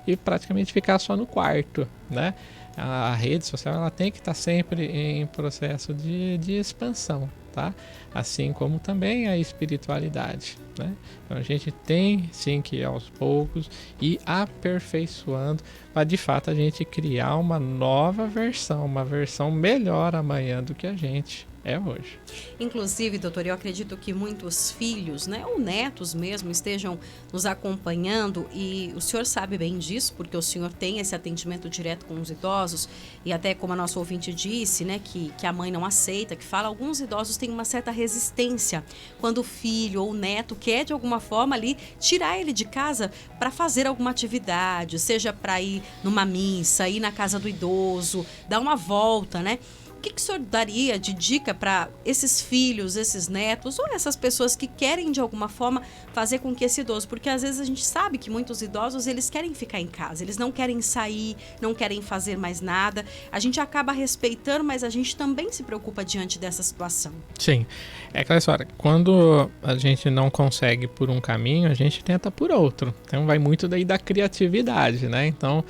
Speaker 13: e praticamente ficar só no quarto, né? A rede social, ela tem que estar sempre em processo de expansão, tá? Assim como também a espiritualidade, né? Então a gente tem sim que ir aos poucos e aperfeiçoando para de fato a gente criar uma nova versão, uma versão melhor amanhã do que a gente é hoje.
Speaker 11: Inclusive, doutor, eu acredito que muitos filhos, né, ou netos mesmo, estejam nos acompanhando e o senhor sabe bem disso, porque o senhor tem esse atendimento direto com os idosos e até como a nossa ouvinte disse, né, que a mãe não aceita, que fala, alguns idosos têm uma certa resistência quando o filho ou o neto quer de alguma forma ali tirar ele de casa para fazer alguma atividade, seja para ir numa missa, ir na casa do idoso, dar uma volta, né? O que o senhor daria de dica para esses filhos, esses netos ou essas pessoas que querem de alguma forma fazer com que esse idoso, porque às vezes a gente sabe que muitos idosos eles querem ficar em casa, eles não querem sair, não querem fazer mais nada, a gente acaba respeitando, mas a gente também se preocupa diante dessa situação.
Speaker 13: Sim, é aquela história, quando a gente não consegue por um caminho, a gente tenta por outro, então vai muito daí da criatividade, né? Então,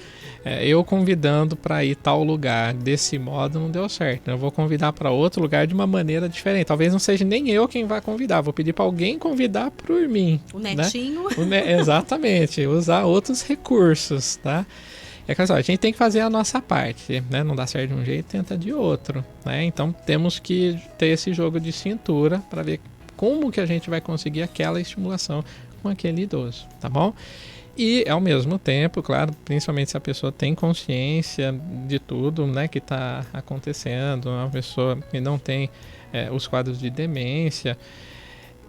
Speaker 13: eu convidando para ir tal lugar desse modo não deu certo. Eu vou convidar para outro lugar de uma maneira diferente. Talvez não seja nem eu quem vai convidar. Vou pedir para alguém convidar por mim.
Speaker 11: O netinho.
Speaker 13: Né? Exatamente. Usar outros recursos, tá? É que a gente tem que fazer a nossa parte, né? Não dá certo de um jeito, tenta de outro, né? Então temos que ter esse jogo de cintura para ver como que a gente vai conseguir aquela estimulação com aquele idoso, tá bom? E ao mesmo tempo, claro, principalmente se a pessoa tem consciência de tudo, né, que está acontecendo, uma pessoa que não tem os quadros de demência,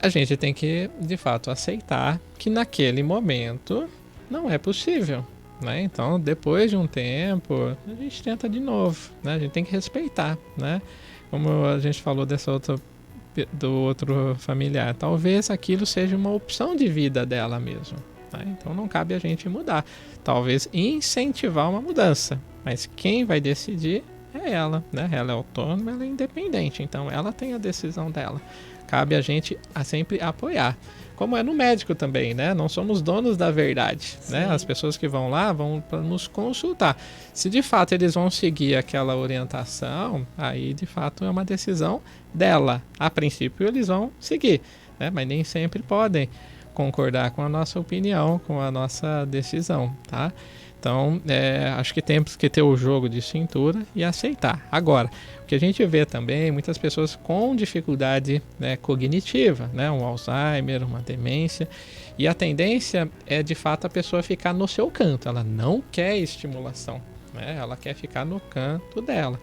Speaker 13: a gente tem que, de fato, aceitar que naquele momento não é possível, né? Então, depois de um tempo, a gente tenta de novo, né? A gente tem que respeitar, né? Como a gente falou do outro familiar, talvez aquilo seja uma opção de vida dela mesmo. Então não cabe a gente mudar, talvez incentivar uma mudança, mas quem vai decidir é ela, né? Ela é autônoma, ela é independente, então ela tem a decisão dela, cabe a gente sempre apoiar, como é no médico também, né? Não somos donos da verdade, né? As pessoas que vão lá vão para nos consultar, se de fato eles vão seguir aquela orientação, aí de fato é uma decisão dela, a princípio eles vão seguir, né? Mas nem sempre podem concordar com a nossa opinião, com a nossa decisão, tá? Então, acho que temos que ter o jogo de cintura e aceitar. Agora, o que a gente vê também, muitas pessoas com dificuldade, né, cognitiva, né, um Alzheimer, uma demência, e a tendência é, de fato, a pessoa ficar no seu canto, ela não quer estimulação, né, ela quer ficar no canto dela.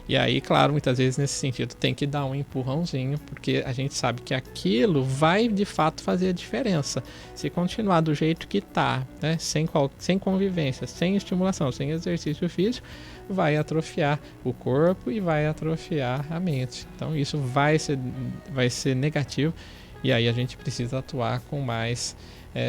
Speaker 13: E aí, claro, muitas vezes nesse sentido tem que dar um empurrãozinho, porque a gente sabe que aquilo vai de fato fazer a diferença. Se continuar do jeito que está, né, sem convivência, sem estimulação, sem exercício físico, vai atrofiar o corpo e vai atrofiar a mente. Então isso vai ser negativo e aí a gente precisa atuar com mais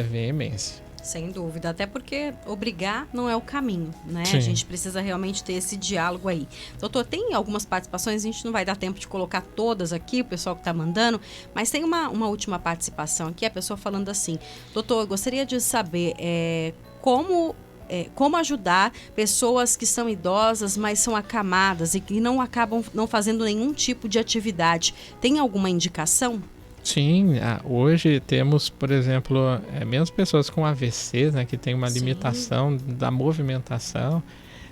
Speaker 13: veemência.
Speaker 11: Sem dúvida, até porque obrigar não é o caminho, né?
Speaker 13: Sim.
Speaker 11: A gente precisa realmente ter esse diálogo aí. Doutor, tem algumas participações, a gente não vai dar tempo de colocar todas aqui, o pessoal que está mandando, mas tem uma última participação aqui, a pessoa falando assim, doutor, eu gostaria de saber como ajudar pessoas que são idosas, mas são acamadas e que não acabam não fazendo nenhum tipo de atividade. Tem alguma indicação?
Speaker 13: Sim, hoje temos, por exemplo, mesmo pessoas com AVC, né, que tem uma limitação da movimentação,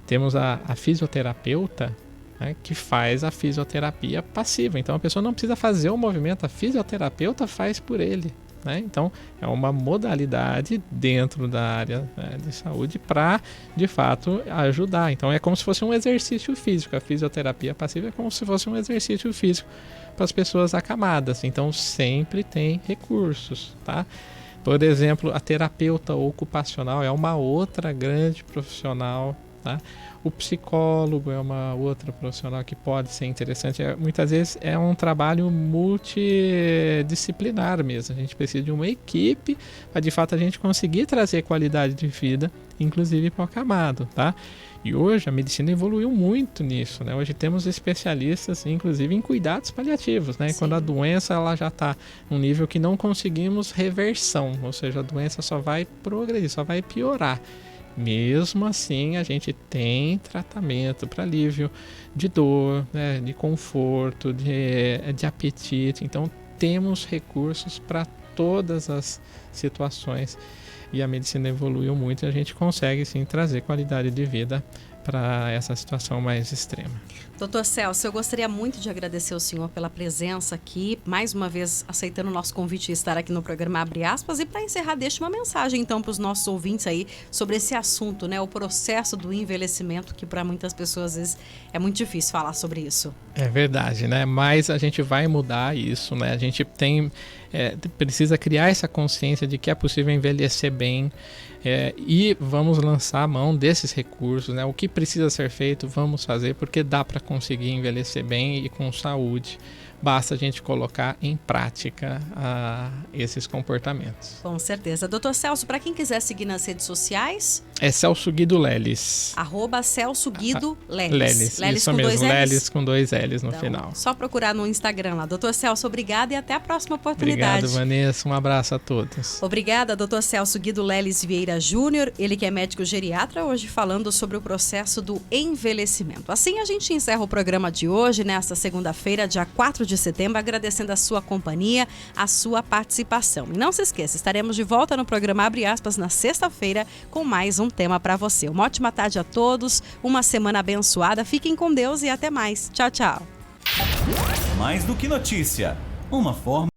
Speaker 13: Temos a fisioterapeuta, né, que faz a fisioterapia passiva. Então a pessoa não precisa fazer o movimento, a fisioterapeuta faz por ele. Né? Então é uma modalidade dentro da área, né, de saúde para, de fato, ajudar. Então é como se fosse um exercício físico. A fisioterapia passiva é como se fosse um exercício físico para as pessoas acamadas. Então sempre tem recursos, tá? Por exemplo, a terapeuta ocupacional é uma outra grande profissional, tá? O psicólogo é uma outra profissional que pode ser interessante. Muitas vezes é um trabalho multidisciplinar mesmo. A gente precisa de uma equipe para, de fato, a gente conseguir trazer qualidade de vida, inclusive para o acamado, tá? E hoje a medicina evoluiu muito nisso, né? Hoje temos especialistas, inclusive, em cuidados paliativos, né? Quando a doença ela já está num nível que não conseguimos reversão, ou seja, a doença só vai progredir, só vai piorar. Mesmo assim, a gente tem tratamento para alívio de dor, né, de conforto, de apetite. Então, temos recursos para todas as situações. E a medicina evoluiu muito e a gente consegue, sim, trazer qualidade de vida para essa situação mais extrema.
Speaker 11: Doutor Celso, eu gostaria muito de agradecer ao senhor pela presença aqui, mais uma vez aceitando o nosso convite de estar aqui no programa Abre Aspas, e para encerrar, deixa uma mensagem então para os nossos ouvintes aí sobre esse assunto, né, o processo do envelhecimento, que para muitas pessoas às vezes é muito difícil falar sobre isso.
Speaker 13: É verdade, né, mas a gente vai mudar isso, né, a gente precisa criar essa consciência de que é possível envelhecer bem, e vamos lançar a mão desses recursos, né? O que precisa ser feito, vamos fazer, porque dá para conseguir envelhecer bem e com saúde. Basta a gente colocar em prática esses comportamentos.
Speaker 11: Com certeza. Doutor Celso, para quem quiser seguir nas redes sociais...
Speaker 13: É Celso Guido Leles.
Speaker 11: @Celso Guido Leles.
Speaker 13: Leles isso com mesmo, 2 L's? Leles com 2 L's no final.
Speaker 11: Só procurar no Instagram lá. Doutor Celso, obrigada e até a próxima oportunidade.
Speaker 13: Obrigado, Vanessa. Um abraço a todos.
Speaker 11: Obrigada, doutor Celso Guido Leles Vieira Júnior, ele que é médico geriatra, hoje falando sobre o processo do envelhecimento. Assim a gente encerra o programa de hoje, nesta segunda-feira, dia 4 de setembro, agradecendo a sua companhia, a sua participação. E não se esqueça, estaremos de volta no programa Abre Aspas na sexta-feira com mais um tema para você. Uma ótima tarde a todos, uma semana abençoada, fiquem com Deus e até mais. Tchau, tchau.
Speaker 10: Mais do que notícia, uma forma